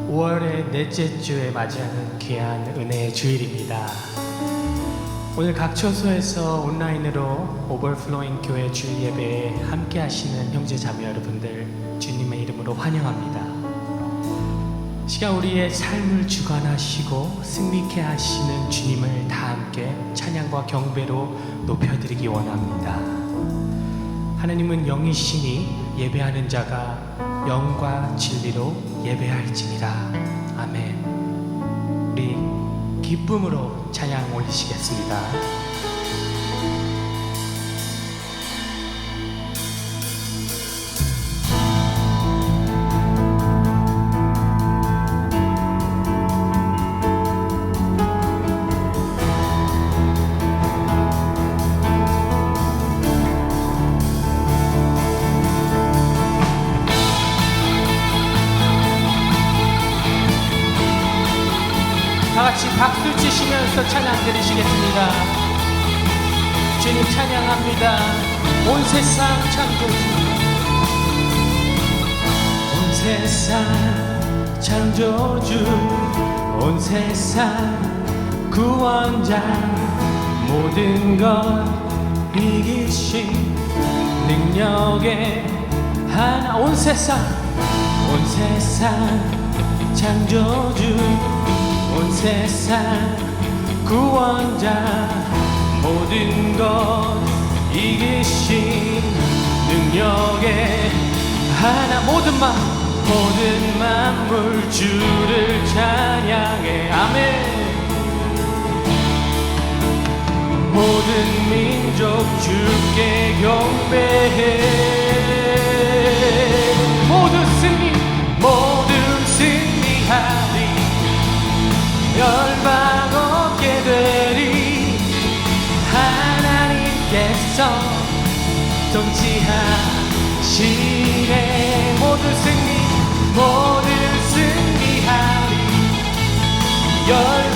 (5월의) 넷째 주에 맞이하는 귀한 은혜의 주일입니다. 오늘 각 처소에서 온라인으로 오버플로잉 교회 주일 예배에 함께 하시는 형제 자매 여러분들 주님의 이름으로 환영합니다. 시간 우리의 삶을 주관하시고 승리케 하시는 주님을 다 함께 찬양과 경배로 높여드리기 원합니다. 하나님은 영이시니 예배하는 자가 영과 진리로 예배할지니라. 아멘. 우리 기쁨으로 찬양 올리시겠습니다. 다같이 박수 치시면서 찬양 드리시겠습니다. 주님 찬양합니다. 온 세상 창조주, 온 세상 창조주, 온 세상 구원자, 모든 것 이기신 능력의 하나. 온 세상 창조주, 온 세상 구원자, 모든 것 이기신 능력의 하나. 모든 만물 주를 찬양해. 아멘. 모든 민족 주께 경배해. 모두 승리하리. 열방 얻게 되리. 하나님께서 통치하시네. 모두 승리하리. 열방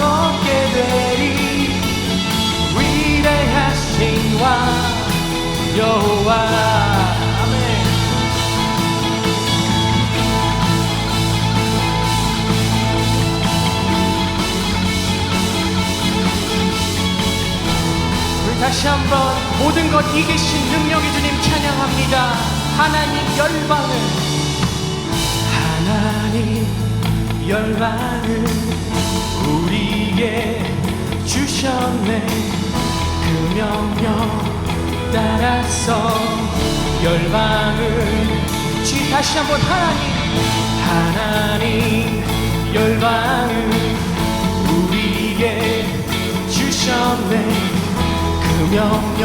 얻게 되리. 위대하신 왕 여호와. 다시 한번 모든 것 이기신 능력의 주님 찬양합니다. 하나님 열방을 우리에게 주셨네. 그 명령 따라서 열방을 다시 한번 하나님 열방을 우리에게 주셨네. 그 명령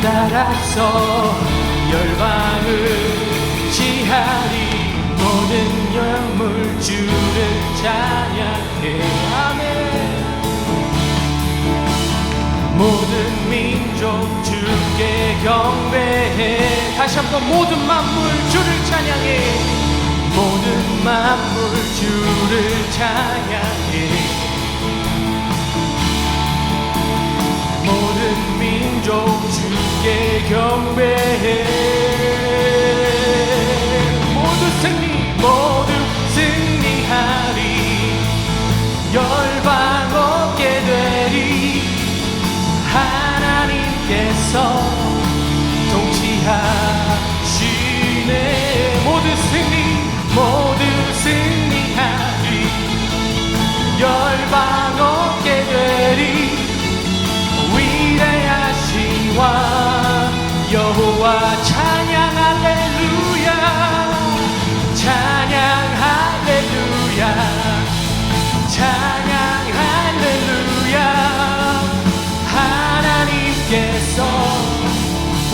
따라서 열방을 지하리. 모든 영물 주를 찬양해. 아멘. 모든 민족 주께 경배해. 다시 한번 모든 만물 주를 찬양해. 모든 만물 주를 찬양해. 모든 민족 주께 경배해. 모두 승리하리. 열방 얻게 되리. 하나님께서 통치하시네. 모두 승리하리.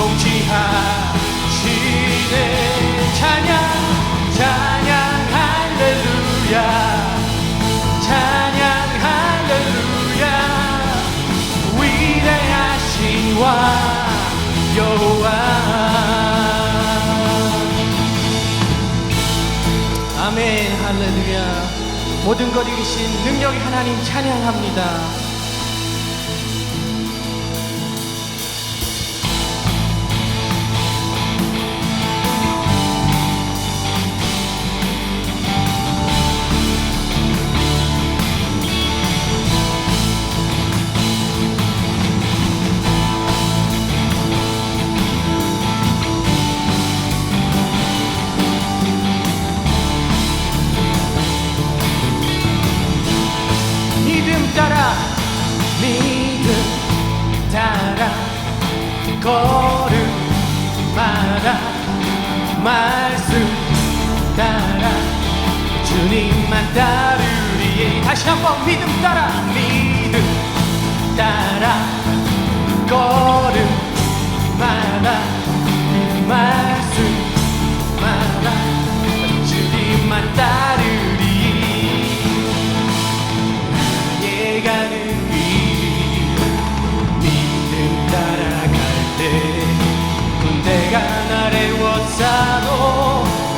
통치하시네. 찬양 찬양 할렐루야 찬양 할렐루야 위대하신 왕 여호와. 아멘 할렐루야. 모든 것 이루신 능력의 하나님 찬양합니다. 믿음 따라 걸음마다 말씀 따라 주님만 따르리에. 다시 한번 믿음 따라 걸음마다 말씀마다 주님만 따르리. 나의 가는 군대가 나를 워싸도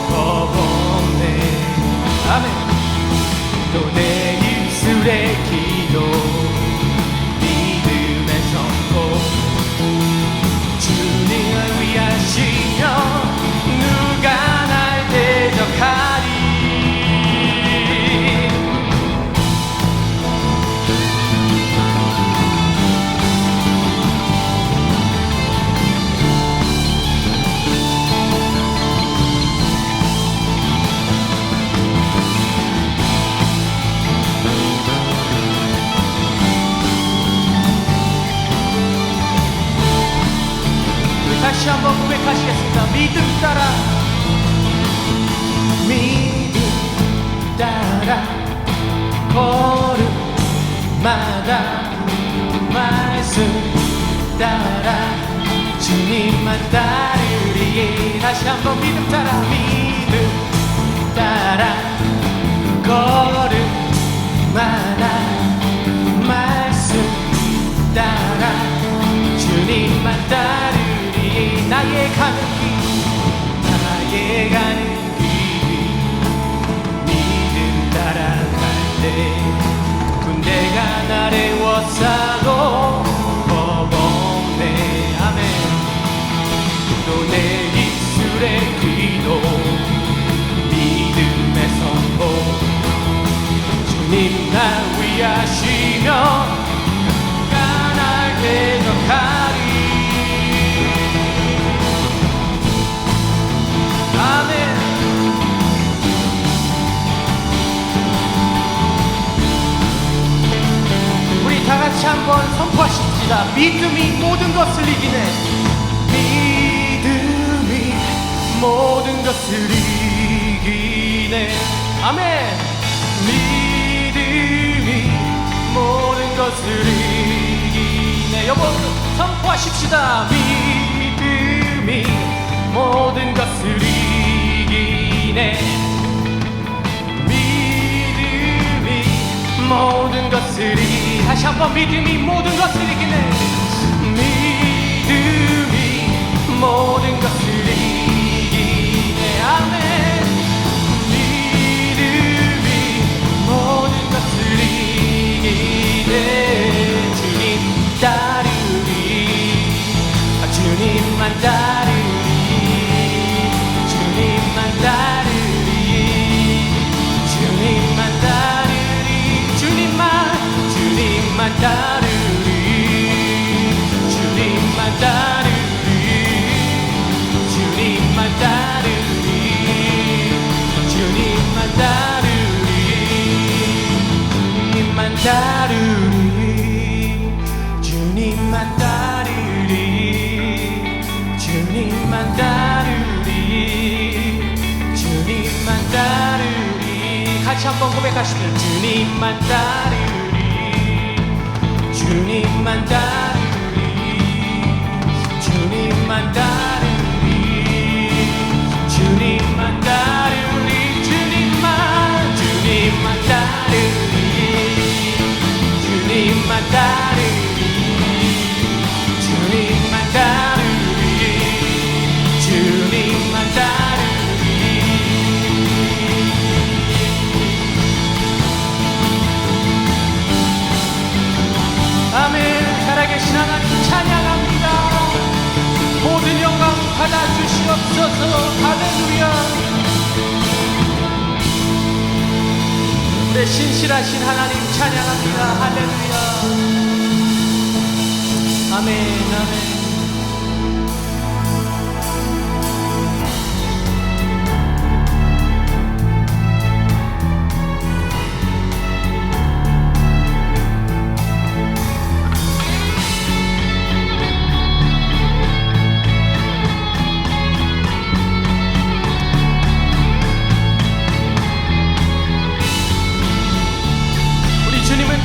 겁없네. 아멘. 또 내 입술의 기도 믿음의 선포 주님을 위하시며 누가 날 대적하리. 다시 한번 고백하시겠습니다. 믿음 따라 걸음마다 말씀 따라 주님만 따르리에. 다시 한번 믿음 따라 걸음마다 말씀 따라 주님만 따르리에. 나의 가는 길 믿음 따라갈 때 군대가 나를 워싸도 겁없네. 아멘. 또 내 입술의 기도 믿음의 선포 주님 날 위하시며 누가 날 대적하리. 아멘. 우리 다 같이 한번 선포하십시다. 믿음이 모든 것을 이기네. 믿음이 모든 것을 이기네. 아멘. 믿음이 모든 것을 이기네. 여러분 선포하십시다. 믿음이 모든 것을 이기네. 믿음이 모든 것을 다시 한번 믿음이 모든 것을 이기네. 믿음이 모든 것을 이기네. 아멘. 믿음이 모든 것을 이기네. 주님 따르리. 주님만 따르리. 주님만 따르리. 주님만 따르리. 주님만 따르리. 주님만 따르리. 주님만 따르리. 주님만 따르리. 주님만 따르리. 주님만 따르리. 주님만 따르리. 주님만 따르리. 같이 한번 고백하시면 주님만 따르리. 주님만 따르리. 주님만 주님만 따르리 주님만 따르리 주님만 따르리 주님만 따르리 주님만 따르리 주님만 따르리 아멘. 살아계신 하나님 찬양합니다. 모든 영광 받아주시옵소서. 할렐루야. 우리 신실하신 하나님 찬양합니다. 할렐루야. 아멘 아멘.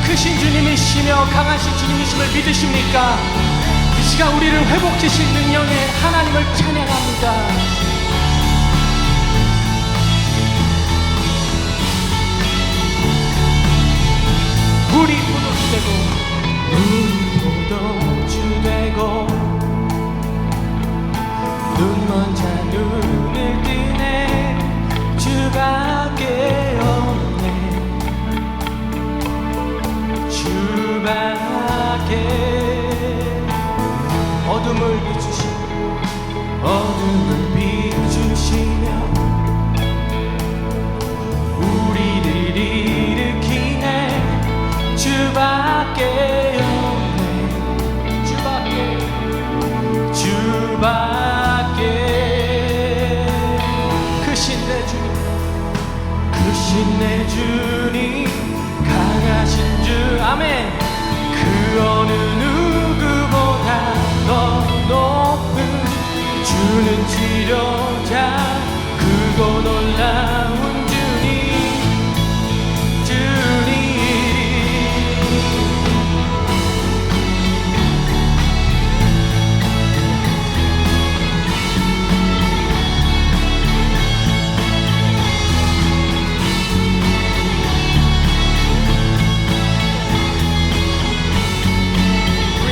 크신 주님이시며 강하신 주님이심을 믿으십니까? 이 시간 우리를 회복시킬 능력의 하나님을 찬양합니다. 우리 포도주 되고 눈먼 자 눈을 뜨네 주밖에 없네 주밖에 어둠을 비추시며 우리를 일으키네 주밖에 없네 주밖에 크신 내 주님 강하신 주 아멘. 그 어느 누구보다 더 높은 주는 치료자 크고 놀라운 주님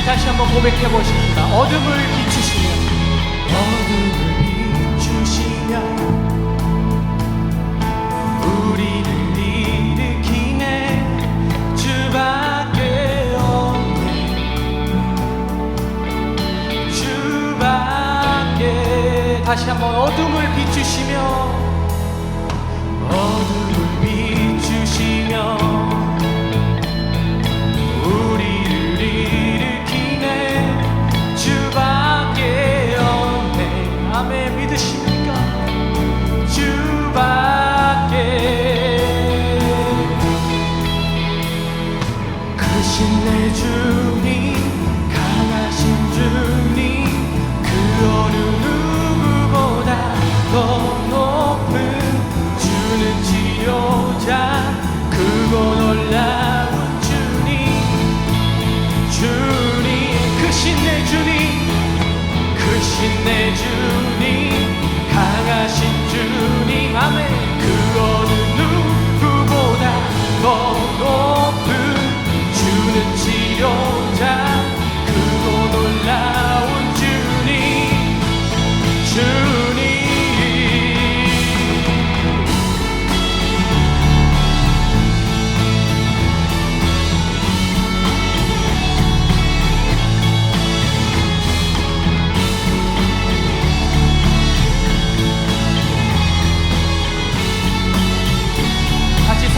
다시 한번 고백해 보십니다. 어둠을 비추시며 우리를 일으키네 주밖에 없네 주밖에 다시 한번 어둠을 비추시며 주밖에 없네 아멘. 믿으십니까? 주밖에 크신 내 주님 강하신 주님 그 어느 누구보다 더 높은 주는 치료자 크고 놀라운 주님 크신 내 주님 강하신 주님 아멘. 그 어느 누구보다 더 높은 주는 치료자 크고 놀라운 주님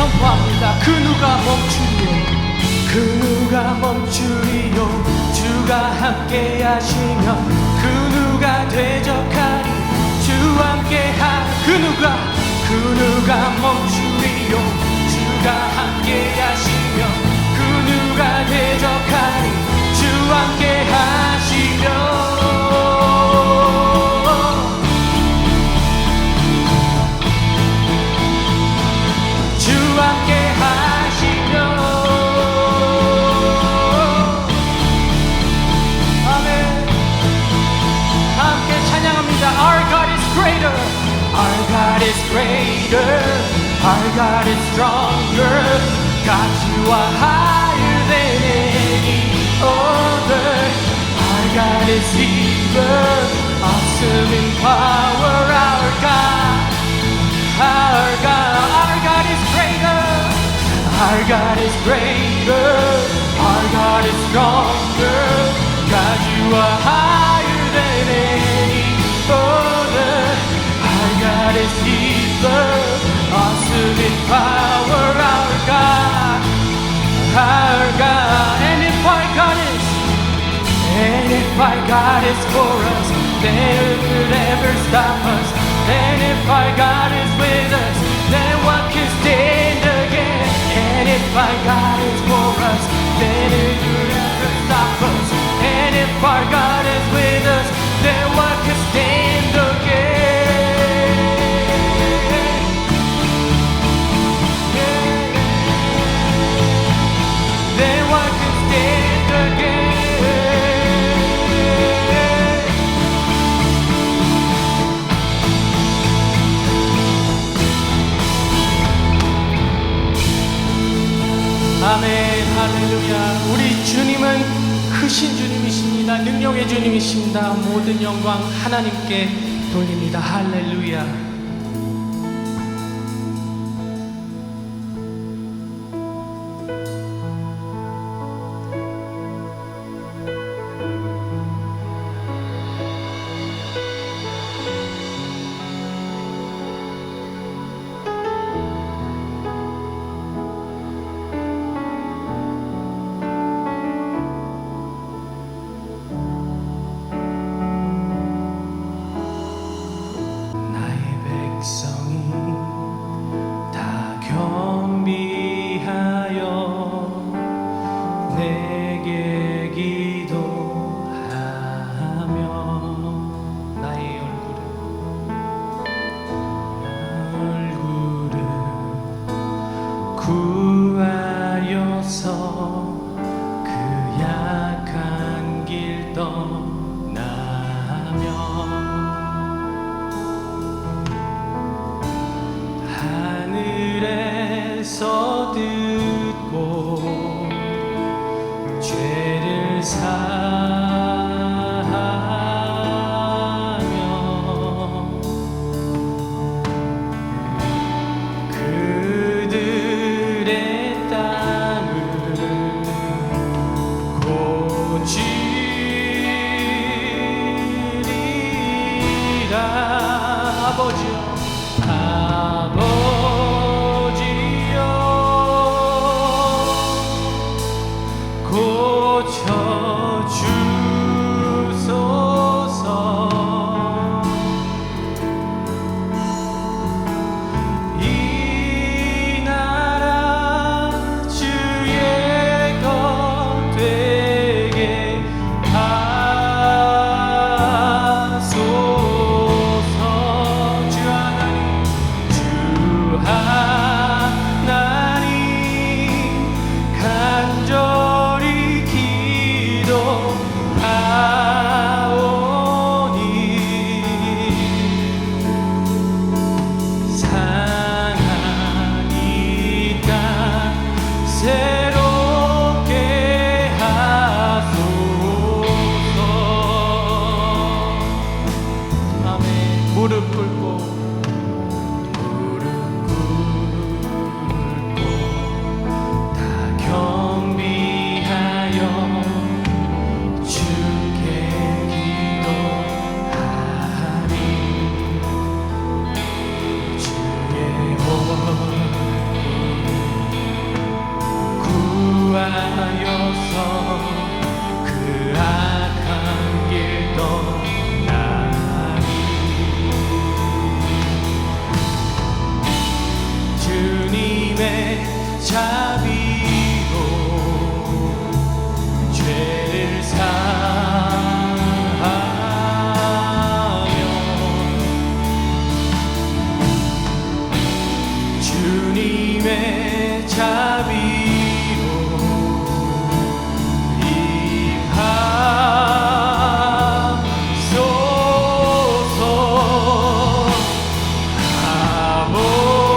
선포합니다. 그 누가 멈추리요 주가 함께 하시며 그 누가 대적하리 주와 함께 그 누가 멈추리요 주가 함께 하시며 그 누가 대적하리 주와 함께 하시며 함께 하시며 아멘 아멘 bigger, our God is stronger. God, you are higher than any other. Our God is healer, awesome in power. Our God is greater. Our God is greater. Our God is stronger. God, you are higher than any other. Our God is healer, awesome in power. Our God. And if our God is for us, then who could ever stop us? And if our God is with us, then what can stand against? And if our God is for us, then who could ever stop us? And if our God is with us, then what can stand against? Then what can stand against? 아멘, 할렐루야. 우리 주님은 크신 주님이십니다. 능력의 주님이십니다. 모든 영광 하나님께 돌립니다. 할렐루야. 하늘에서 듣고 죄를 사하며 그들의 땅을 고치리라. 아버지여, 고쳐주소서. 이 나라 주의 것 되게 하소서. 주 하나님 간절히 기도하오니 상한 이 땅 새롭게 하소서. 아멘. 무릎 꿇고 다 경비하여 주께 기도하리. 주의 얼굴 구하여서 그 악한 길 떠나리. 주님의 자비로 죄를 사하며 주님의 자비로 임하소서. 아버지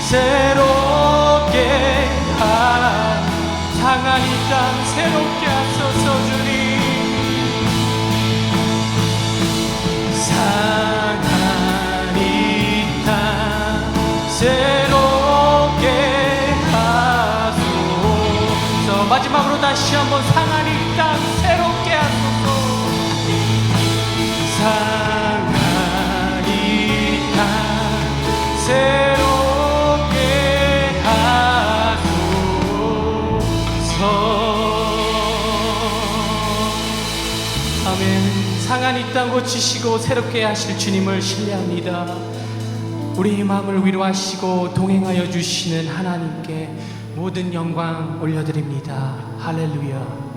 새롭게 상한 이 땅 새롭게 하소서 주님. 상한 이 땅 새롭게 하소서. 마지막으로 다시 한번 상한 이 땅 새롭게 하소서. 상한 이 땅 새롭게 하소서. 아멘. 상한 이 땅 고치시고 새롭게 하실 주님을 신뢰합니다. 우리 마음을 위로하시고 동행하여 주시는 하나님께 모든 영광 올려드립니다. 할렐루야.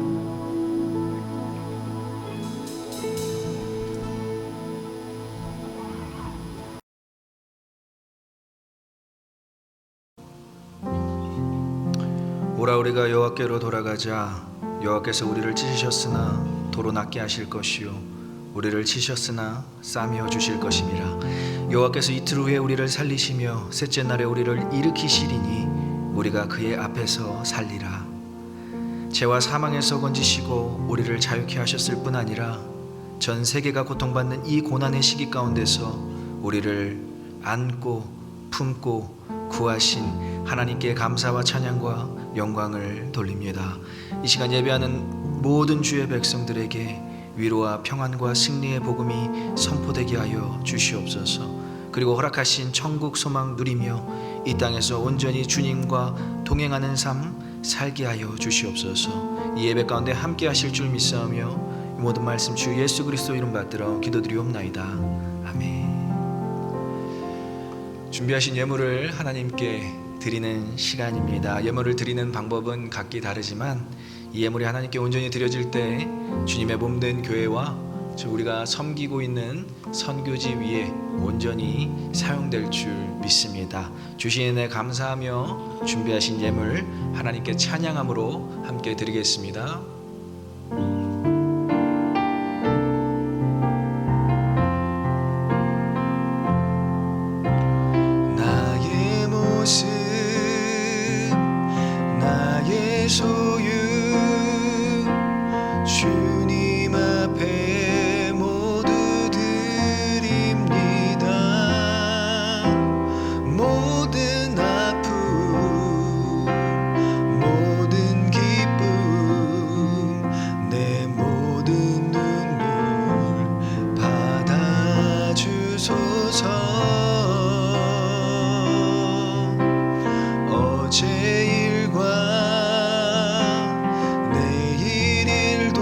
오라 우리가 여호와께로 돌아가자. 여호와께서 우리를 찢으셨으나 도로 낫게 하실 것이요 우리를 치셨으나 싸매어 주실 것임이라. 여호와께서 이틀 후에 우리를 살리시며 셋째 날에 우리를 일으키시리니 우리가 그의 앞에서 살리라. 죄와 사망에서 건지시고 우리를 자유케 하셨을 뿐 아니라 전 세계가 고통받는 이 고난의 시기 가운데서 우리를 안고 품고 구하신 하나님께 감사와 찬양과 영광을 돌립니다. 이 시간 예배하는 모든 주의 백성들에게 위로와 평안과 승리의 복음이 선포되게 하여 주시옵소서. 그리고 허락하신 천국 소망 누리며 이 땅에서 온전히 주님과 동행하는 삶 살게 하여 주시옵소서. 이 예배 가운데 함께 하실 줄 믿사오며 모든 말씀 주 예수 그리스도 이름 받들어 기도드리옵나이다. 아멘. 준비하신 예물을 하나님께 드리는 시간입니다. 예물을 드리는 방법은 각기 다르지만 이 예물이 하나님께 온전히 드려질 때 주님의 몸된 교회와 우리가 섬기고 있는 선교지 위에 온전히 사용될 줄 믿습니다. 주신 은혜 감사하며 준비하신 예물 하나님께 찬양함으로 함께 드리겠습니다. 나의 모습 나의 소유 주님 앞에 모두 드립니다. 모든 아픔 모든 기쁨 내 모든 눈물 받아주소서. 어제 일과 내일 일도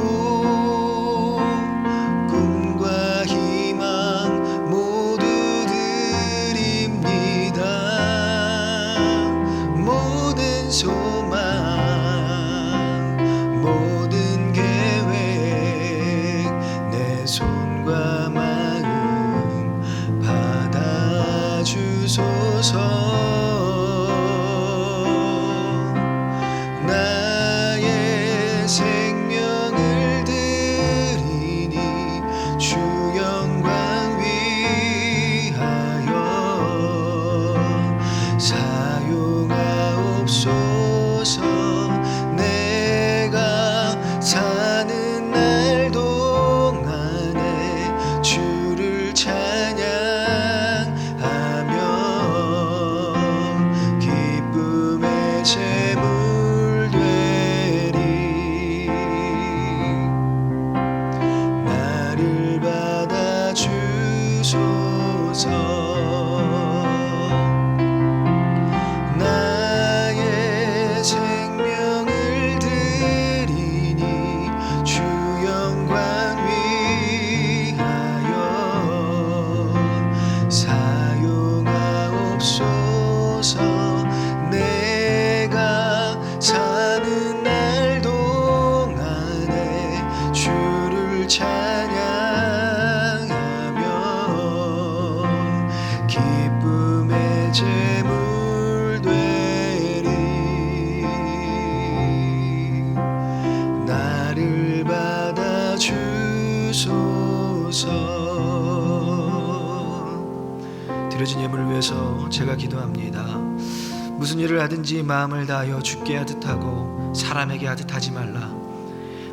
꿈과 희망 모두 드립니다. 모든 소망 모든 계획 내 손과 마음 받아주소서. 나의 생명을 드리니 주 영광 위하여 사용하옵소서. 내가 사는 날 동안에 주를 찬양하며 기쁨의 제물 되리. 나를 받아주소서. 나의 생명을 드리니 주 영광 위하여 사용하옵소서. 내가 사는 날 동안에 주를 찬양하며 기쁨의 제물 되리. 나를 받아주소서. 드려진 예물을 위해서 제가 기도합니다. 무슨 일을 하든지 마음을 다하여 주께 하듯 하고 사람에게 하듯 하지 말라.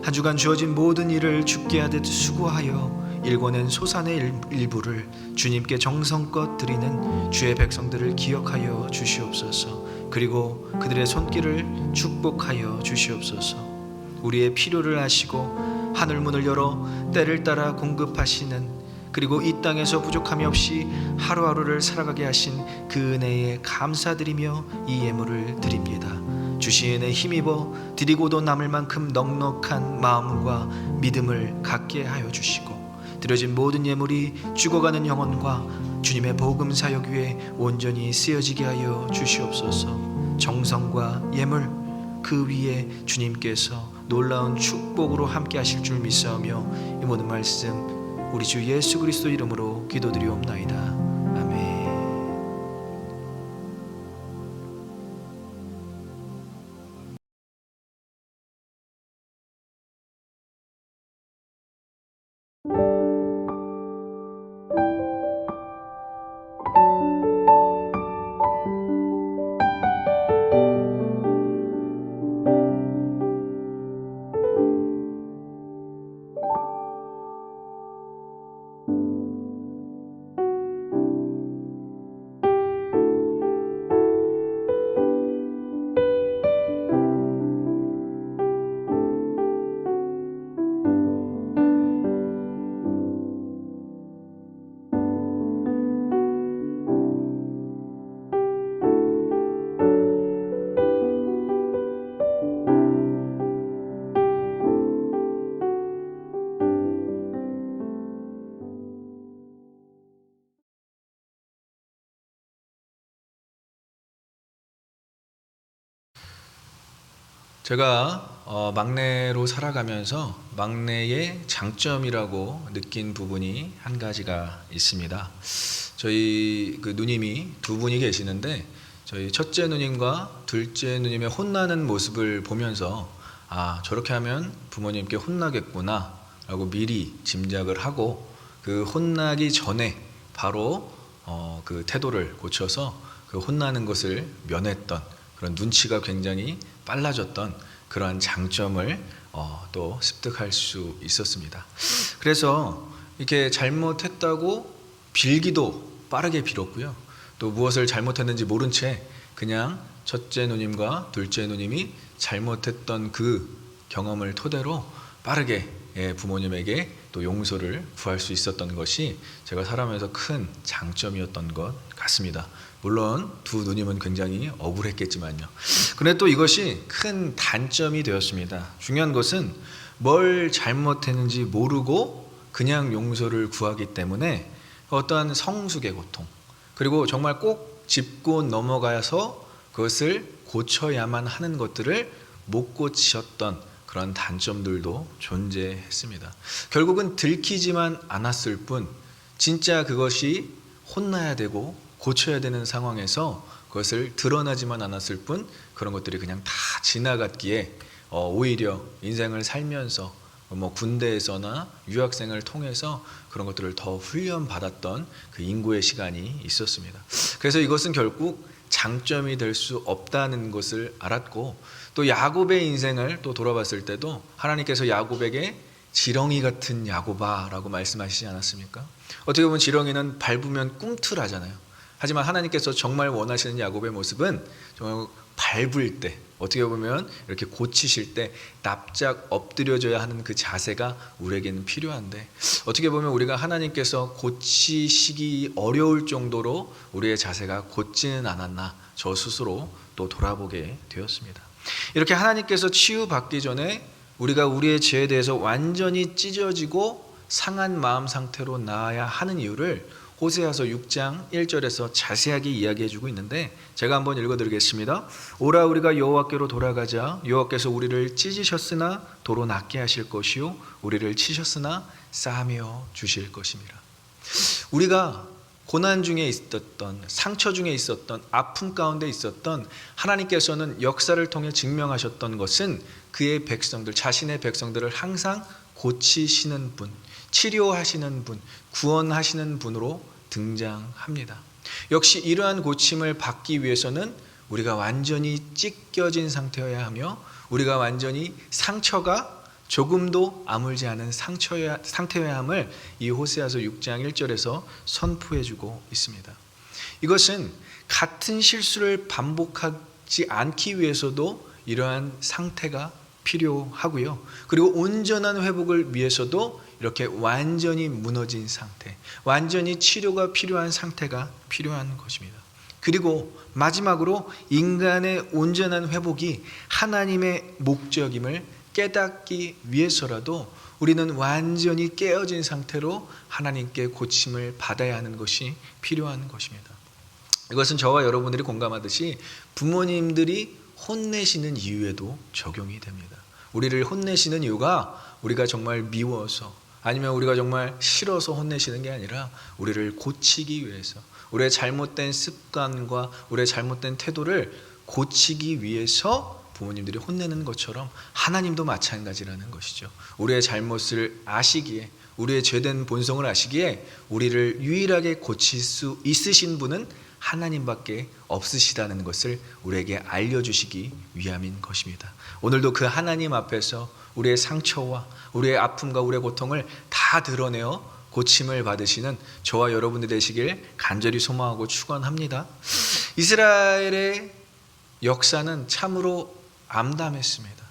한 주간 주어진 모든 일을 주께 하듯 수고하여 일궈낸 소산의 일부를 주님께 정성껏 드리는 주의 백성들을 기억하여 주시옵소서. 그리고 그들의 손길을 축복하여 주시옵소서. 우리의 필요를 아시고 하늘문을 열어 때를 따라 공급하시는, 그리고 이 땅에서 부족함이 없이 하루하루를 살아가게 하신 그 은혜에 감사드리며 이 예물을 드립니다. 주신 은혜 힘입어 드리고도 남을 만큼 넉넉한 마음과 믿음을 갖게 하여 주시고, 드려진 모든 예물이 죽어가는 영혼과 주님의 복음 사역 위에 온전히 쓰여지게 하여 주시옵소서. 정성과 예물 그 위에 주님께서 놀라운 축복으로 함께 하실 줄 믿사오며 이 모든 말씀 우리 주 예수 그리스도 이름으로 기도드리옵나이다. 아멘. 제가 막내로 살아가면서 막내의 장점이라고 느낀 부분이 한 가지가 있습니다. 저희 그 누님이 두 분이 계시는데, 저희 첫째 누님과 둘째 누님의 혼나는 모습을 보면서 저렇게 하면 부모님께 혼나겠구나 라고 미리 짐작을 하고, 그 혼나기 전에 바로 그 태도를 고쳐서 그 혼나는 것을 면했던 그런 눈치가 굉장히 빨라졌던 그러한 장점을 또 습득할 수 있었습니다. 그래서 이렇게 잘못했다고 빌기도 빠르게 빌었고요. 또 무엇을 잘못했는지 모른 채 그냥 첫째 누님과 둘째 누님이 잘못했던 그 경험을 토대로 빠르게 부모님에게 또 용서를 구할 수 있었던 것이 제가 살아가면서 큰 장점이었던 것 같습니다. 물론 두 누님은 굉장히 억울했겠지만요. 그런데 또 이것이 큰 단점이 되었습니다. 중요한 것은 뭘 잘못했는지 모르고 그냥 용서를 구하기 때문에 어떠한 성숙의 고통, 그리고 정말 꼭 짚고 넘어가서 그것을 고쳐야만 하는 것들을 못 고치셨던 그런 단점들도 존재했습니다. 결국은 들키지만 않았을 뿐, 진짜 그것이 혼나야 되고 고쳐야 되는 상황에서 그것을 드러나지만 않았을 뿐, 그런 것들이 그냥 다 지나갔기에 오히려 인생을 살면서 군대에서나 유학생을 통해서 그런 것들을 더 훈련받았던 그 인고의 시간이 있었습니다. 그래서 이것은 결국 장점이 될 수 없다는 것을 알았고, 또 야곱의 인생을 또 돌아봤을 때도 하나님께서 야곱에게 지렁이 같은 야곱아라고 말씀하시지 않았습니까? 어떻게 보면 지렁이는 밟으면 꿈틀하잖아요. 하지만 하나님께서 정말 원하시는 야곱의 모습은 정말 밟을 때, 어떻게 보면 이렇게 고치실 때 납작 엎드려져야 하는 그 자세가 우리에게는 필요한데, 어떻게 보면 우리가 하나님께서 고치시기 어려울 정도로 우리의 자세가 곧지는 않았나, 저 스스로 또 돌아보게 되었습니다. 이렇게 하나님께서 치유받기 전에 우리가 우리의 죄에 대해서 완전히 찢어지고 상한 마음 상태로 나아야 하는 이유를 호세아서 6장 1절에서 자세하게 이야기해주고 있는데, 제가 한번 읽어드리겠습니다. 오라 우리가 여호와께로 돌아가자. 여호와께서 우리를 찢으셨으나 도로 낫게 하실 것이요 우리를 치셨으나 싸매어 주실 것입니다. 우리가 고난 중에 있었던, 상처 중에 있었던, 아픔 가운데 있었던, 하나님께서는 역사를 통해 증명하셨던 것은 그의 백성들, 자신의 백성들을 항상 고치시는 분, 치료하시는 분, 구원하시는 분으로 등장합니다. 역시 이러한 고침을 받기 위해서는 우리가 완전히 찢겨진 상태여야 하며 우리가 완전히 상처가 조금도 아물지 않은 상태여야 함을 이 호세아서 6장 1절에서 선포해주고 있습니다. 이것은 같은 실수를 반복하지 않기 위해서도 이러한 상태가 필요하고요. 그리고 온전한 회복을 위해서도 이렇게 완전히 무너진 상태, 완전히 치료가 필요한 상태가 필요한 것입니다. 그리고 마지막으로 인간의 온전한 회복이 하나님의 목적임을 깨닫기 위해서라도 우리는 완전히 깨어진 상태로 하나님께 고침을 받아야 하는 것이 필요한 것입니다. 이것은 저와 여러분들이 공감하듯이 부모님들이 혼내시는 이유에도 적용이 됩니다. 우리를 혼내시는 이유가 우리가 정말 미워서 아니면 우리가 정말 싫어서 혼내시는 게 아니라 우리를 고치기 위해서, 우리의 잘못된 습관과 우리의 잘못된 태도를 고치기 위해서 부모님들이 혼내는 것처럼 하나님도 마찬가지라는 것이죠. 우리의 잘못을 아시기에, 우리의 죄된 본성을 아시기에 우리를 유일하게 고칠 수 있으신 분은 하나님밖에 없으시다는 것을 우리에게 알려주시기 위함인 것입니다. 오늘도 그 하나님 앞에서 우리의 상처와 우리의 아픔과 우리의 고통을 다 드러내어 고침을 받으시는 저와 여러분들 되시길 간절히 소망하고 축원합니다. 이스라엘의 역사는 참으로 암담했습니다.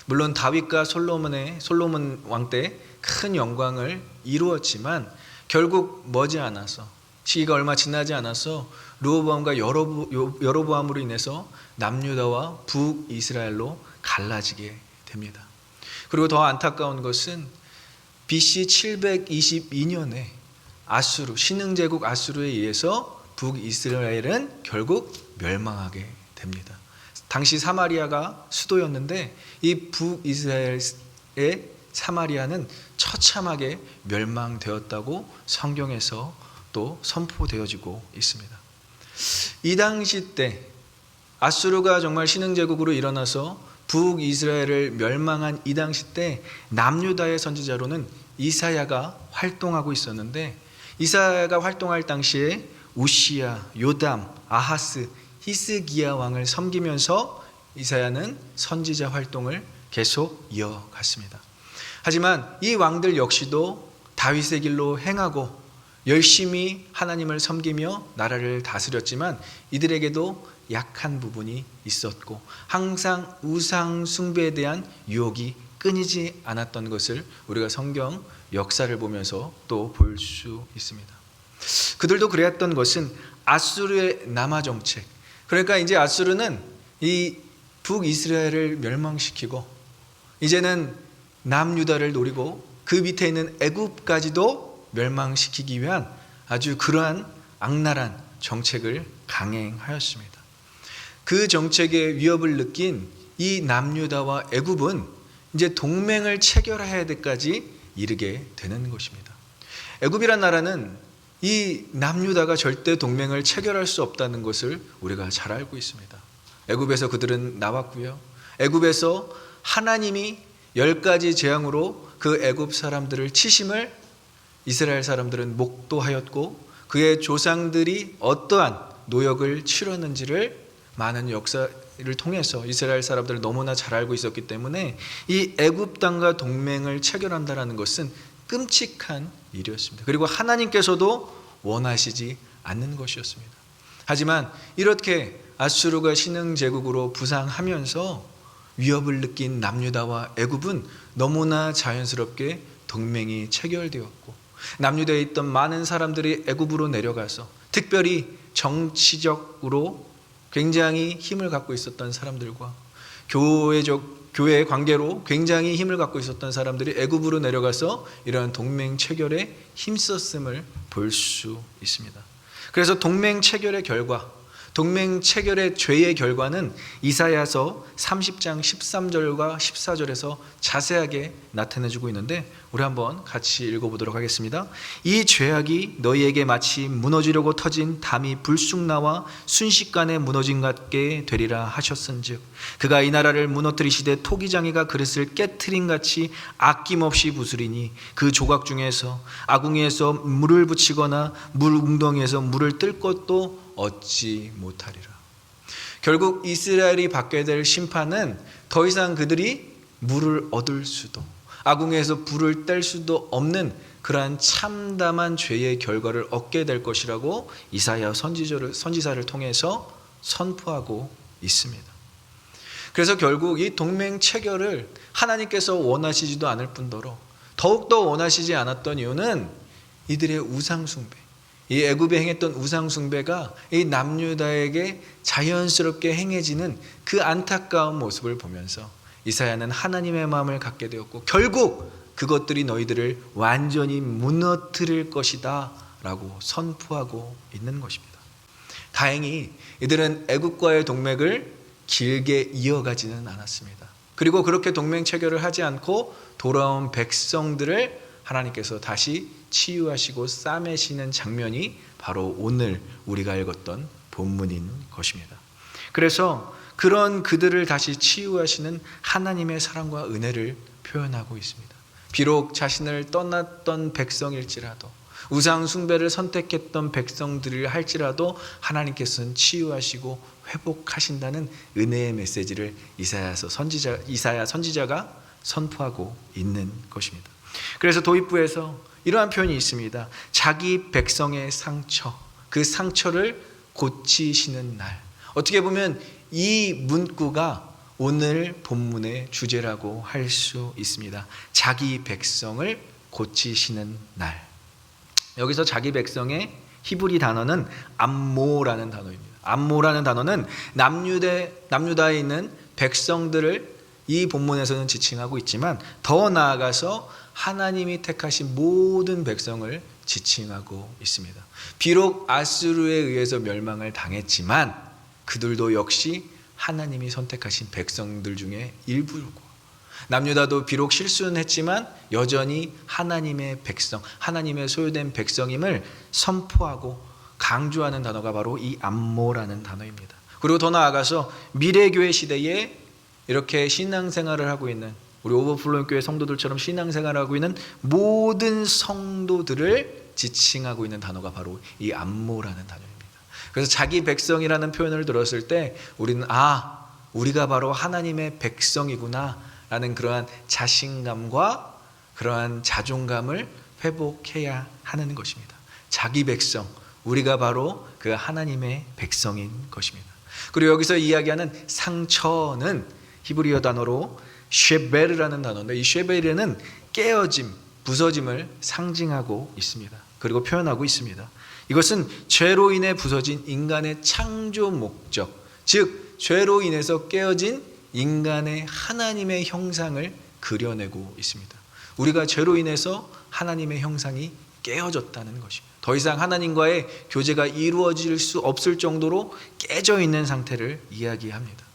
물론 다윗과 솔로몬 왕 때 큰 영광을 이루었지만 결국 머지않아서, 시기가 얼마 지나지 않아서 르호보암과 여로보암으로 인해서 남유다와 북이스라엘로 갈라지게 됩니다. 그리고 더 안타까운 것은 BC 722년에 신흥제국 아수르에 의해서 북이스라엘은 결국 멸망하게 됩니다. 당시 사마리아가 수도였는데 이 북이스라엘의 사마리아는 처참하게 멸망되었다고 성경에서 또 선포되어지고 있습니다. 이 당시 때 아수르가 정말 신흥제국으로 일어나서 북이스라엘을 멸망한 이 당시 때 남유다의 선지자로는 이사야가 활동하고 있었는데, 이사야가 활동할 당시에 우시야, 요담, 아하스, 히스기야 왕을 섬기면서 이사야는 선지자 활동을 계속 이어갔습니다. 하지만 이 왕들 역시도 다윗의 길로 행하고 열심히 하나님을 섬기며 나라를 다스렸지만 이들에게도 약한 부분이 있었고 항상 우상 숭배에 대한 유혹이 끊이지 않았던 것을 우리가 성경 역사를 보면서 또 볼 수 있습니다. 그들도 그랬던 것은 아수르의 남하 정책, 그러니까 이제 아수르는 이 북이스라엘을 멸망시키고 이제는 남유다를 노리고 그 밑에 있는 애굽까지도 멸망시키기 위한 아주 그러한 악랄한 정책을 강행하였습니다. 그 정책의 위협을 느낀 이 남유다와 애굽은 이제 동맹을 체결해야 될까지 이르게 되는 것입니다. 애굽이란 나라는 이 남유다가 절대 동맹을 체결할 수 없다는 것을 우리가 잘 알고 있습니다. 애굽에서 그들은 나왔고요. 애굽에서 하나님이 10가지 재앙으로 그 애굽 사람들을 치심을 이스라엘 사람들은 목도하였고 그의 조상들이 어떠한 노역을 치렀는지를 많은 역사를 통해서 이스라엘 사람들은 너무나 잘 알고 있었기 때문에 이 애굽 땅과 동맹을 체결한다는 것은 끔찍한 일이었습니다. 그리고 하나님께서도 원하시지 않는 것이었습니다. 하지만 이렇게 아수르가 신흥제국으로 부상하면서 위협을 느낀 남유다와 애굽은 너무나 자연스럽게 동맹이 체결되었고 남유다에 있던 많은 사람들이 애굽으로 내려가서 특별히 정치적으로 굉장히 힘을 갖고 있었던 사람들과 교회의 관계로 굉장히 힘을 갖고 있었던 사람들이 애굽으로 내려가서 이러한 동맹 체결에 힘썼음을 볼 수 있습니다. 그래서 동맹 체결의 결과, 동맹 체결의 죄의 결과는 이사야서 30장 13절과 14절에서 자세하게 나타내주고 있는데 우리 한번 같이 읽어보도록 하겠습니다. 이 죄악이 너희에게 마치 무너지려고 터진 담이 불쑥 나와 순식간에 무너진 같게 되리라 하셨은즉 그가 이 나라를 무너뜨리시되 토기장이가 그릇을 깨트린 같이 아낌없이 부수리니 그 조각 중에서 아궁이에서 물을 붙이거나 물 웅덩이에서 물을 뜰 것도 얻지 못하리라. 결국 이스라엘이 받게 될 심판은 더 이상 그들이 물을 얻을 수도, 아궁에서 불을 뗄 수도 없는 그러한 참담한 죄의 결과를 얻게 될 것이라고 이사야 선지자를 통해서 선포하고 있습니다. 그래서 결국 이 동맹 체결을 하나님께서 원하시지도 않을 뿐더러 더욱더 원하시지 않았던 이유는 이들의 우상숭배, 이 애굽에 행했던 우상숭배가 이 남유다에게 자연스럽게 행해지는 그 안타까운 모습을 보면서 이사야는 하나님의 마음을 갖게 되었고, 결국 그것들이 너희들을 완전히 무너뜨릴 것이다 라고 선포하고 있는 것입니다. 다행히 이들은 애굽과의 동맹을 길게 이어가지는 않았습니다. 그리고 그렇게 동맹 체결을 하지 않고 돌아온 백성들을 하나님께서 다시 치유하시고 싸매시는 장면이 바로 오늘 우리가 읽었던 본문인 것입니다. 그래서 그런 그들을 다시 치유하시는 하나님의 사랑과 은혜를 표현하고 있습니다. 비록 자신을 떠났던 백성일지라도, 우상 숭배를 선택했던 백성들을 할지라도 하나님께서는 치유하시고 회복하신다는 은혜의 메시지를 이사야 선지자가 선포하고 있는 것입니다. 그래서 도입부에서 이러한 표현이 있습니다. 자기 백성의 상처, 그 상처를 고치시는 날. 어떻게 보면 이 문구가 오늘 본문의 주제라고 할 수 있습니다. 자기 백성을 고치시는 날. 여기서 자기 백성의 히브리 단어는 암모라는 단어입니다. 암모라는 단어는 남유다에 있는 백성들을 이 본문에서는 지칭하고 있지만, 더 나아가서 하나님이 택하신 모든 백성을 지칭하고 있습니다. 비록 아수르에 의해서 멸망을 당했지만 그들도 역시 하나님이 선택하신 백성들 중에 일부고, 남유다도 비록 실수는 했지만 여전히 하나님의 백성, 하나님의 소유된 백성임을 선포하고 강조하는 단어가 바로 이 암모라는 단어입니다. 그리고 더 나아가서 미래교회 시대에 이렇게 신앙생활을 하고 있는, 우리 오버플로잉 교회 성도들처럼 신앙생활을 하고 있는 모든 성도들을 지칭하고 있는 단어가 바로 이 암모라는 단어입니다. 그래서 자기 백성이라는 표현을 들었을 때 우리는 우리가 바로 하나님의 백성이구나 라는 그러한 자신감과 그러한 자존감을 회복해야 하는 것입니다. 자기 백성, 우리가 바로 그 하나님의 백성인 것입니다. 그리고 여기서 이야기하는 상처는 히브리어 단어로 쉐베르라는 단어인데, 이 쉐베르는 깨어짐, 부서짐을 상징하고 있습니다. 그리고 표현하고 있습니다. 이것은 죄로 인해 부서진 인간의 창조 목적, 즉 죄로 인해서 깨어진 인간의 하나님의 형상을 그려내고 있습니다. 우리가 죄로 인해서 하나님의 형상이 깨어졌다는 것입니다. 더 이상 하나님과의 교제가 이루어질 수 없을 정도로 깨져 있는 상태를 이야기합니다.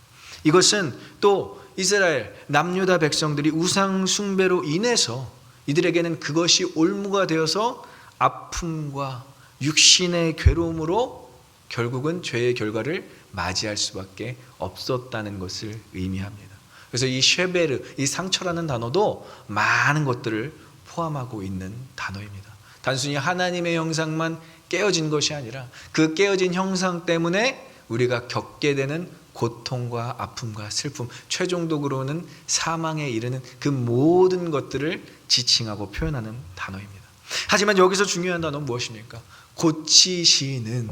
이것은 또 이스라엘 남유다 백성들이 우상 숭배로 인해서 이들에게는 그것이 올무가 되어서 아픔과 육신의 괴로움으로 결국은 죄의 결과를 맞이할 수밖에 없었다는 것을 의미합니다. 그래서 이 쉐베르, 이 상처라는 단어도 많은 것들을 포함하고 있는 단어입니다. 단순히 하나님의 형상만 깨어진 것이 아니라 그 깨어진 형상 때문에 우리가 겪게 되는 고통과 아픔과 슬픔, 최종적으로는 사망에 이르는 그 모든 것들을 지칭하고 표현하는 단어입니다. 하지만 여기서 중요한 단어는 무엇입니까? 고치시는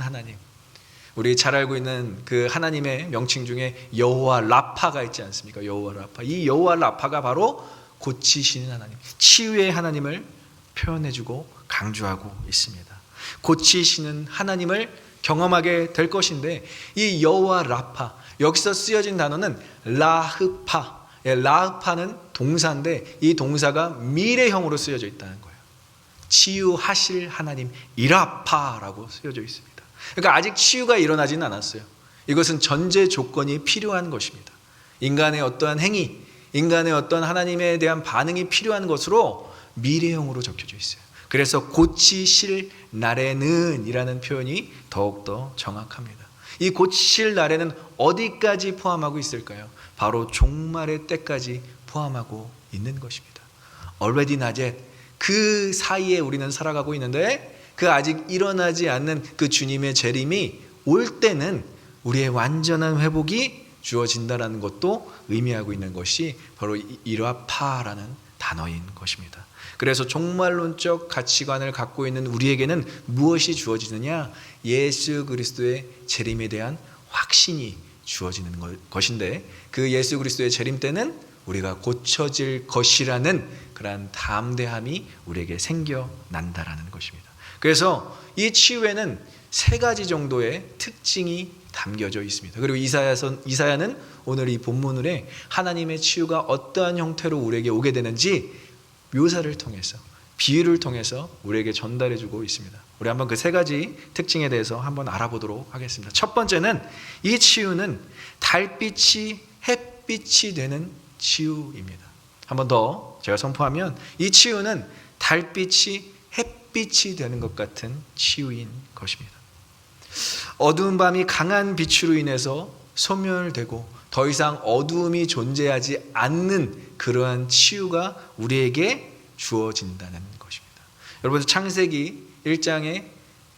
하나님. 우리 잘 알고 있는 그 하나님의 명칭 중에 여호와 라파가 있지 않습니까? 여호와 라파. 이 여호와 라파가 바로 고치시는 하나님, 치유의 하나님을 표현해주고 강조하고 있습니다. 고치시는 하나님을 경험하게 될 것인데, 이 여호와 라파, 여기서 쓰여진 단어는 라흐파. 라흐파는 동사인데 이 동사가 미래형으로 쓰여져 있다는 거예요. 치유하실 하나님, 이라파라고 쓰여져 있습니다. 그러니까 아직 치유가 일어나지는 않았어요. 이것은 전제 조건이 필요한 것입니다. 인간의 어떠한 행위, 인간의 어떤 하나님에 대한 반응이 필요한 것으로 미래형으로 적혀져 있어요. 그래서 고치실 날에는 이라는 표현이 더욱더 정확합니다. 이 고치실 날에는 어디까지 포함하고 있을까요? 바로 종말의 때까지 포함하고 있는 것입니다. already not yet, 그 사이에 우리는 살아가고 있는데 그 아직 일어나지 않는 그 주님의 재림이 올 때는 우리의 완전한 회복이 주어진다라는 것도 의미하고 있는 것이 바로 이라파라는 단어인 것입니다. 그래서 종말론적 가치관을 갖고 있는 우리에게는 무엇이 주어지느냐? 예수 그리스도의 재림에 대한 확신이 주어지는 것인데, 그 예수 그리스도의 재림 때는 우리가 고쳐질 것이라는 그러한 담대함이 우리에게 생겨난다라는 것입니다. 그래서 이 치유에는 세 가지 정도의 특징이 담겨져 있습니다. 그리고 이사야는 오늘 이 본문에 하나님의 치유가 어떠한 형태로 우리에게 오게 되는지 묘사를 통해서, 비유를 통해서 우리에게 전달해주고 있습니다. 우리 한번 그 세 가지 특징에 대해서 한번 알아보도록 하겠습니다. 첫 번째는 이 치유는 달빛이 햇빛이 되는 치유입니다. 한번 더 제가 선포하면 이 치유는 달빛이 햇빛이 되는 것 같은 치유인 것입니다. 어두운 밤이 강한 빛으로 인해서 소멸되고 더 이상 어두움이 존재하지 않는 그러한 치유가 우리에게 주어진다는 것입니다. 여러분, 창세기 1장의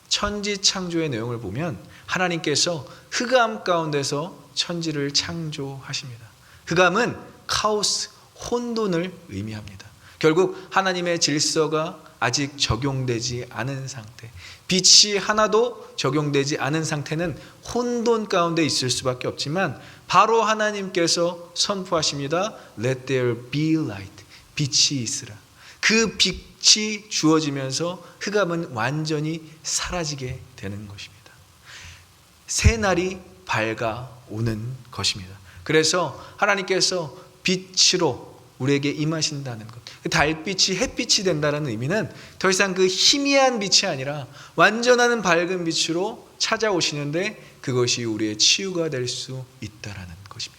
천지 창조의 내용을 보면 하나님께서 흑암 가운데서 천지를 창조하십니다. 흑암은 카오스, 혼돈을 의미합니다. 결국 하나님의 질서가 아직 적용되지 않은 상태, 빛이 하나도 적용되지 않은 상태는 혼돈 가운데 있을 수밖에 없지만 바로 하나님께서 선포하십니다. Let there be light. 빛이 있으라. 그 빛이 주어지면서 흑암은 완전히 사라지게 되는 것입니다. 새날이 밝아오는 것입니다. 그래서 하나님께서 빛으로 우리에게 임하신다는 것, 달빛이 햇빛이 된다는 의미는 더 이상 그 희미한 빛이 아니라 완전한 밝은 빛으로 찾아오시는데 그것이 우리의 치유가 될 수 있다라는 것입니다.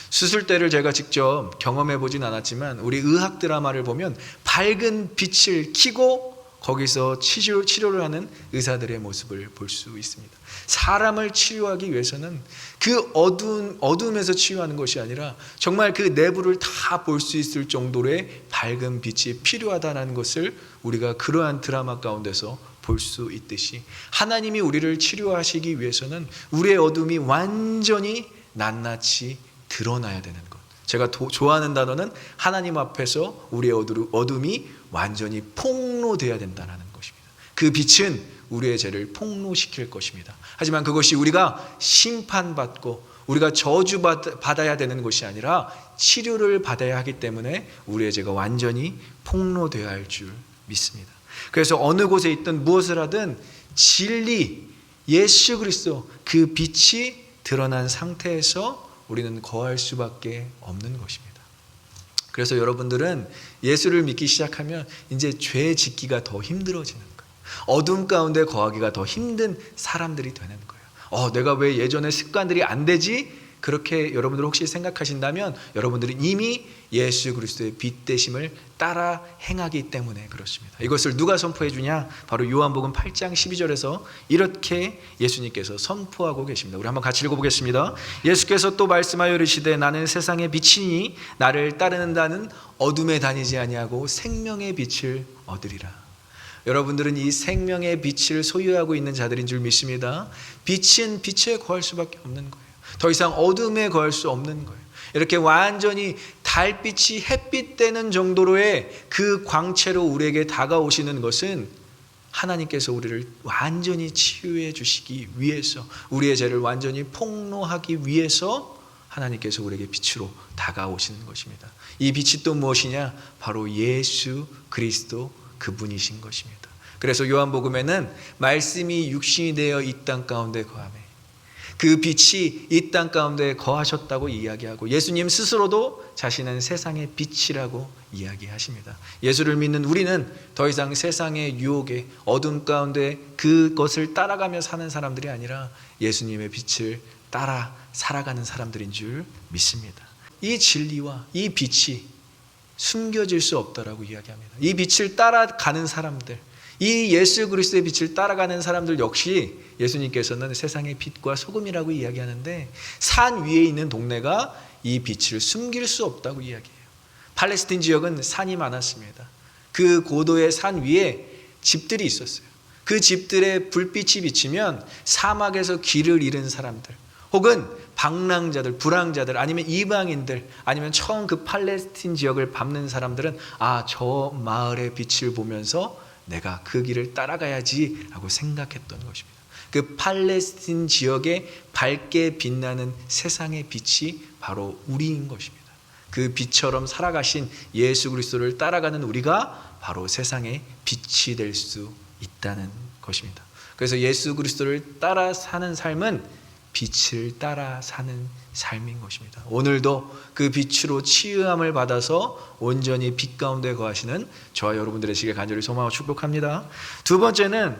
수술대를 제가 직접 경험해 보진 않았지만 우리 의학 드라마를 보면 밝은 빛을 켜고 거기서 치료를 하는 의사들의 모습을 볼 수 있습니다. 사람을 치유하기 위해서는 그 어두움에서 치유하는 것이 아니라 정말 그 내부를 다 볼 수 있을 정도의 밝은 빛이 필요하다는 것을 우리가 그러한 드라마 가운데서 볼 수 있듯이 하나님이 우리를 치료하시기 위해서는 우리의 어둠이 완전히 낱낱이 드러나야 되는 것. 제가 좋아하는 단어는 하나님 앞에서 우리의 어둠이 완전히 폭로되어야 된다는 것입니다. 그 빛은 우리의 죄를 폭로시킬 것입니다. 하지만 그것이 우리가 심판받고 우리가 저주받아야 되는 것이 아니라 치료를 받아야 하기 때문에 우리의 죄가 완전히 폭로되어야 할 줄 믿습니다. 그래서 어느 곳에 있든 무엇을 하든 진리, 예수 그리스도 그 빛이 드러난 상태에서 우리는 거할 수밖에 없는 것입니다. 그래서 여러분들은 예수를 믿기 시작하면 이제 죄 짓기가 더 힘들어지는 거예요. 어둠 가운데 거하기가 더 힘든 사람들이 되는 거예요. 내가 왜 예전에 습관들이 안 되지? 그렇게 여러분들 혹시 생각하신다면 여러분들은 이미 예수 그리스도의 빛 되심을 따라 행하기 때문에 그렇습니다. 이것을 누가 선포해 주냐? 바로 요한복음 8장 12절에서 이렇게 예수님께서 선포하고 계십니다. 우리 한번 같이 읽어보겠습니다. 예수께서 또 말씀하여 이르시되 나는 세상의 빛이니 나를 따르는다는 어둠에 다니지 아니하고 생명의 빛을 얻으리라. 여러분들은 이 생명의 빛을 소유하고 있는 자들인 줄 믿습니다. 빛은 빛에 거할 수밖에 없는 거예요. 더 이상 어둠에 거할 수 없는 거예요. 이렇게 완전히 달빛이 햇빛 되는 정도로의 그 광채로 우리에게 다가오시는 것은 하나님께서 우리를 완전히 치유해 주시기 위해서, 우리의 죄를 완전히 폭로하기 위해서 하나님께서 우리에게 빛으로 다가오시는 것입니다. 이 빛이 또 무엇이냐? 바로 예수 그리스도 그분이신 것입니다. 그래서 요한복음에는 말씀이 육신이 되어 이 땅 가운데 거하매 그 빛이 이 땅 가운데 거하셨다고 이야기하고 예수님 스스로도 자신은 세상의 빛이라고 이야기하십니다. 예수를 믿는 우리는 더 이상 세상의 유혹에 어둠 가운데 그것을 따라가며 사는 사람들이 아니라 예수님의 빛을 따라 살아가는 사람들인 줄 믿습니다. 이 진리와 이 빛이 숨겨질 수 없다라고 이야기합니다. 이 빛을 따라가는 사람들, 이 예수 그리스도의 빛을 따라가는 사람들 역시 예수님께서는 세상의 빛과 소금이라고 이야기하는데 산 위에 있는 동네가 이 빛을 숨길 수 없다고 이야기해요. 팔레스틴 지역은 산이 많았습니다. 그 고도의 산 위에 집들이 있었어요. 그 집들의 불빛이 비치면 사막에서 길을 잃은 사람들, 혹은 방랑자들, 불황자들, 아니면 이방인들, 아니면 처음 그 팔레스틴 지역을 밟는 사람들은 저 마을의 빛을 보면서 내가 그 길을 따라가야지 라고 생각했던 것입니다. 그 팔레스틴 지역에 밝게 빛나는 세상의 빛이 바로 우리인 것입니다. 그 빛처럼 살아가신 예수 그리스도를 따라가는 우리가 바로 세상의 빛이 될 수 있다는 것입니다. 그래서 예수 그리스도를 따라 사는 삶은 빛을 따라 사는 삶인 것입니다. 오늘도 그 빛으로 치유함을 받아서 온전히 빛 가운데 거하시는 저와 여러분들의 시길 간절히 소망하고 축복합니다. 두 번째는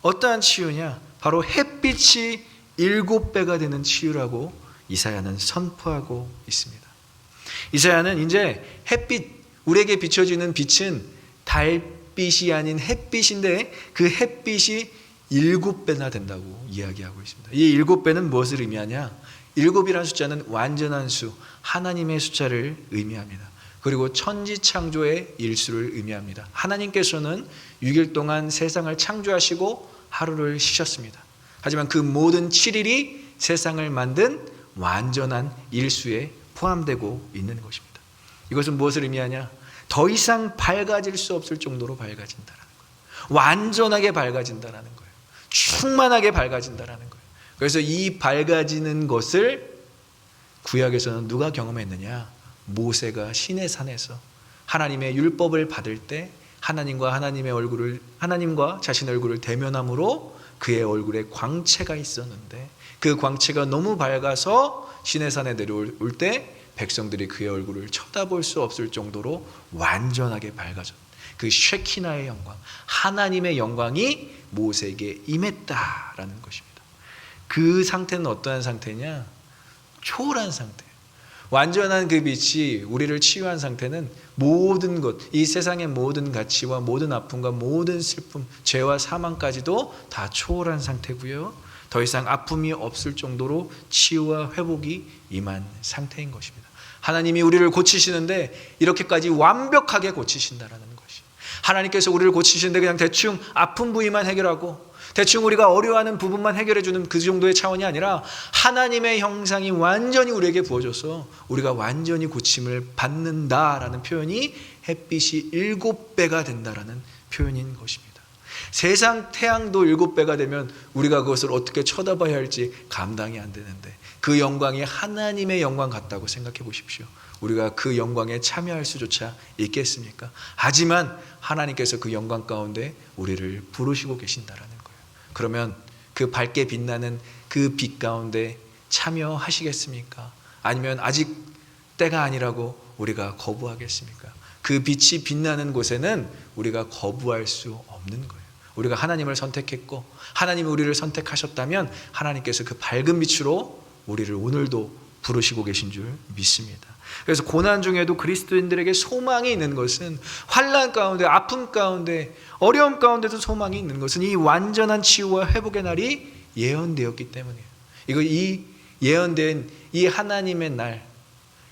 어떠한 치유냐? 바로 햇빛이 7배가 되는 치유라고 이사야는 선포하고 있습니다. 이사야는 이제 햇빛, 우리에게 비춰지는 빛은 달빛이 아닌 햇빛인데 그 햇빛이 7배나 된다고 이야기하고 있습니다. 이 7배는 무엇을 의미하냐? 7이라는 숫자는 완전한 수, 하나님의 숫자를 의미합니다. 그리고 천지창조의 일수를 의미합니다. 하나님께서는 6일 동안 세상을 창조하시고 하루를 쉬셨습니다. 하지만 그 모든 7일이 세상을 만든 완전한 일수에 포함되고 있는 것입니다. 이것은 무엇을 의미하냐? 더 이상 밝아질 수 없을 정도로 밝아진다는 거예요. 완전하게 밝아진다는 거예요. 충만하게 밝아진다는 거예요. 그래서 이 밝아지는 것을 구약에서는 누가 경험했느냐? 모세가 시내 산에서 하나님의 율법을 받을 때 하나님과 자신의 얼굴을 대면함으로 그의 얼굴에 광채가 있었는데 그 광채가 너무 밝아서 시내산에 내려올 때 백성들이 그의 얼굴을 쳐다볼 수 없을 정도로 완전하게 밝아졌다. 그 쉐키나의 영광, 하나님의 영광이 모세에게 임했다라는 것입니다. 그 상태는 어떠한 상태냐? 초월한 상태예요. 완전한 그 빛이 우리를 치유한 상태는 모든 것, 이 세상의 모든 가치와 모든 아픔과 모든 슬픔, 죄와 사망까지도 다 초월한 상태고요. 더 이상 아픔이 없을 정도로 치유와 회복이 임한 상태인 것입니다. 하나님이 우리를 고치시는데 이렇게까지 완벽하게 고치신다라는 것이. 하나님께서 우리를 고치시는데 그냥 대충 아픈 부위만 해결하고 대충 우리가 어려워하는 부분만 해결해 주는 그 정도의 차원이 아니라 하나님의 형상이 완전히 우리에게 부어져서 우리가 완전히 고침을 받는다라는 표현이 햇빛이 7배가 된다라는 표현인 것입니다. 세상 태양도 7배가 되면 우리가 그것을 어떻게 쳐다봐야 할지 감당이 안 되는데 그 영광이 하나님의 영광 같다고 생각해 보십시오. 우리가 그 영광에 참여할 수조차 있겠습니까? 하지만 하나님께서 그 영광 가운데 우리를 부르시고 계신다라는 거예요. 그러면 그 밝게 빛나는 그 빛 가운데 참여하시겠습니까? 아니면 아직 때가 아니라고 우리가 거부하겠습니까? 그 빛이 빛나는 곳에는 우리가 거부할 수 없는 거예요. 우리가 하나님을 선택했고 하나님이 우리를 선택하셨다면 하나님께서 그 밝은 빛으로 우리를 오늘도 부르시고 계신 줄 믿습니다. 그래서 고난 중에도 그리스도인들에게 소망이 있는 것은 환난 가운데, 아픔 가운데, 어려움 가운데도 소망이 있는 것은 이 완전한 치유와 회복의 날이 예언되었기 때문이에요. 이 예언된 이 하나님의 날,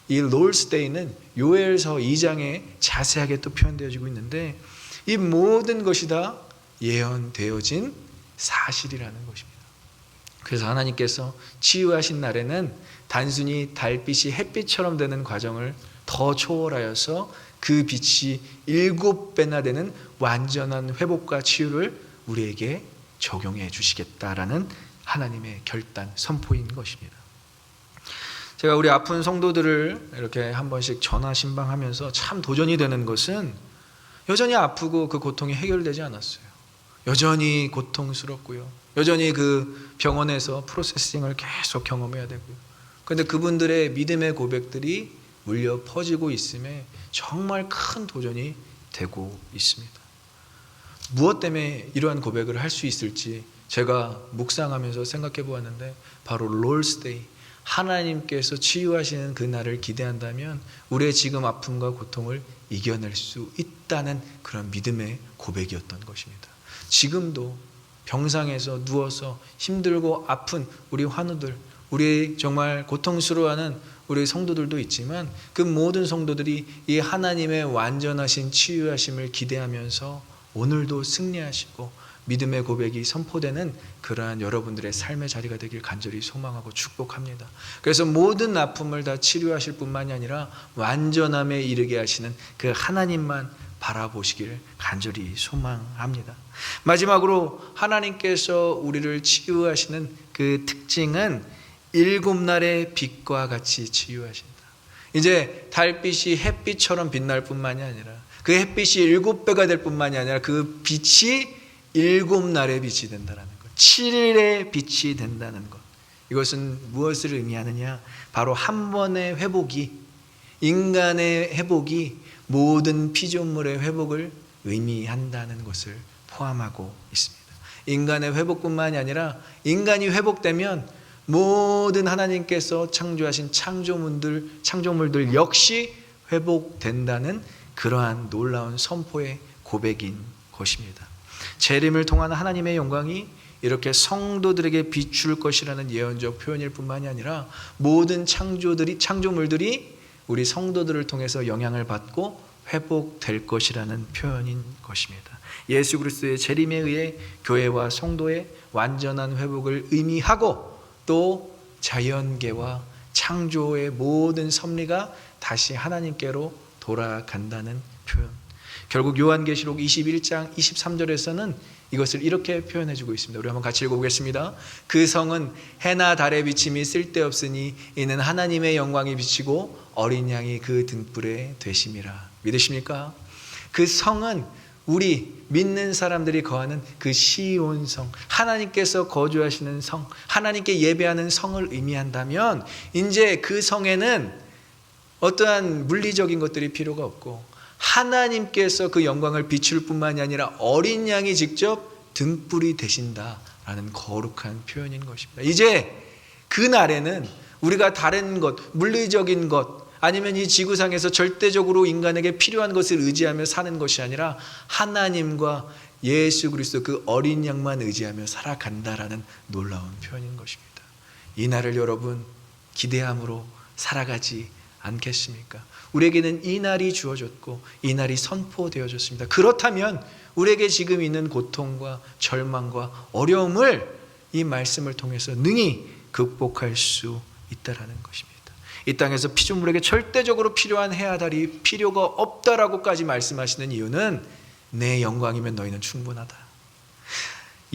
이 롤스 데이는 요엘서 2장에 자세하게 또 표현되어지고 있는데 이 모든 것이 다 예언되어진 사실이라는 것입니다. 그래서 하나님께서 치유하신 날에는 단순히 달빛이 햇빛처럼 되는 과정을 더 초월하여서 그 빛이 7배나 되는 완전한 회복과 치유를 우리에게 적용해 주시겠다라는 하나님의 결단, 선포인 것입니다. 제가 우리 아픈 성도들을 이렇게 한 번씩 전화 신방하면서 참 도전이 되는 것은 여전히 아프고 그 고통이 해결되지 않았어요. 여전히 고통스럽고요. 여전히 그 병원에서 프로세싱을 계속 경험해야 되고요. 그런데 그분들의 믿음의 고백들이 울려 퍼지고 있음에 정말 큰 도전이 되고 있습니다. 무엇 때문에 이러한 고백을 할 수 있을지 제가 묵상하면서 생각해 보았는데 바로 롤스데이, 하나님께서 치유하시는 그 날을 기대한다면 우리의 지금 아픔과 고통을 이겨낼 수 있다는 그런 믿음의 고백이었던 것입니다. 지금도 병상에서 누워서 힘들고 아픈 우리 환우들, 우리 정말 고통스러워하는 우리 성도들도 있지만 그 모든 성도들이 이 하나님의 완전하신 치유하심을 기대하면서 오늘도 승리하시고 믿음의 고백이 선포되는 그러한 여러분들의 삶의 자리가 되길 간절히 소망하고 축복합니다. 그래서 모든 아픔을 다 치료하실 뿐만이 아니라 완전함에 이르게 하시는 그 하나님만 바라보시기를 간절히 소망합니다. 마지막으로 하나님께서 우리를 치유하시는 그 특징은 7날의 빛과 같이 치유하신다. 이제 달빛이 햇빛처럼 빛날 뿐만이 아니라 그 햇빛이 7배가 될 뿐만이 아니라 그 빛이 7날의 빛이 된다는 것, 7일의 빛이 된다는 것. 이것은 무엇을 의미하느냐? 바로 한 번의 회복이, 인간의 회복이 모든 피조물의 회복을 의미한다는 것을 포함하고 있습니다. 인간의 회복뿐만이 아니라 인간이 회복되면 모든 하나님께서 창조하신 창조물들 역시 회복된다는 그러한 놀라운 선포의 고백인 것입니다. 재림을 통한 하나님의 영광이 이렇게 성도들에게 비출 것이라는 예언적 표현일 뿐만이 아니라 모든 창조물들이 우리 성도들을 통해서 영향을 받고 회복될 것이라는 표현인 것입니다. 예수 그리스도의 재림에 의해 교회와 성도의 완전한 회복을 의미하고 또 자연계와 창조의 모든 섭리가 다시 하나님께로 돌아간다는 표현. 결국 요한계시록 21장 23절에서는 이것을 이렇게 표현해주고 있습니다. 우리 한번 같이 읽어보겠습니다. 그 성은 해나 달의 비침이 쓸데없으니 이는 하나님의 영광이 비치고 어린 양이 그 등불에 되심이라. 믿으십니까? 그 성은 우리 믿는 사람들이 거하는 그 시온성, 하나님께서 거주하시는 성, 하나님께 예배하는 성을 의미한다면 이제 그 성에는 어떠한 물리적인 것들이 필요가 없고 하나님께서 그 영광을 비출 뿐만이 아니라 어린 양이 직접 등불이 되신다라는 거룩한 표현인 것입니다. 이제 그 날에는 우리가 다른 것, 물리적인 것 아니면 이 지구상에서 절대적으로 인간에게 필요한 것을 의지하며 사는 것이 아니라 하나님과 예수 그리스도 그 어린 양만 의지하며 살아간다라는 놀라운 표현인 것입니다. 이 날을 여러분 기대함으로 살아가지 않겠습니까? 우리에게는 이 날이 주어졌고 이 날이 선포되어졌습니다. 그렇다면 우리에게 지금 있는 고통과 절망과 어려움을 이 말씀을 통해서 능히 극복할 수 있다라는 것입니다. 이 땅에서 피조물에게 절대적으로 필요한 해야 달이 필요가 없다라고까지 말씀하시는 이유는 내 영광이면 너희는 충분하다.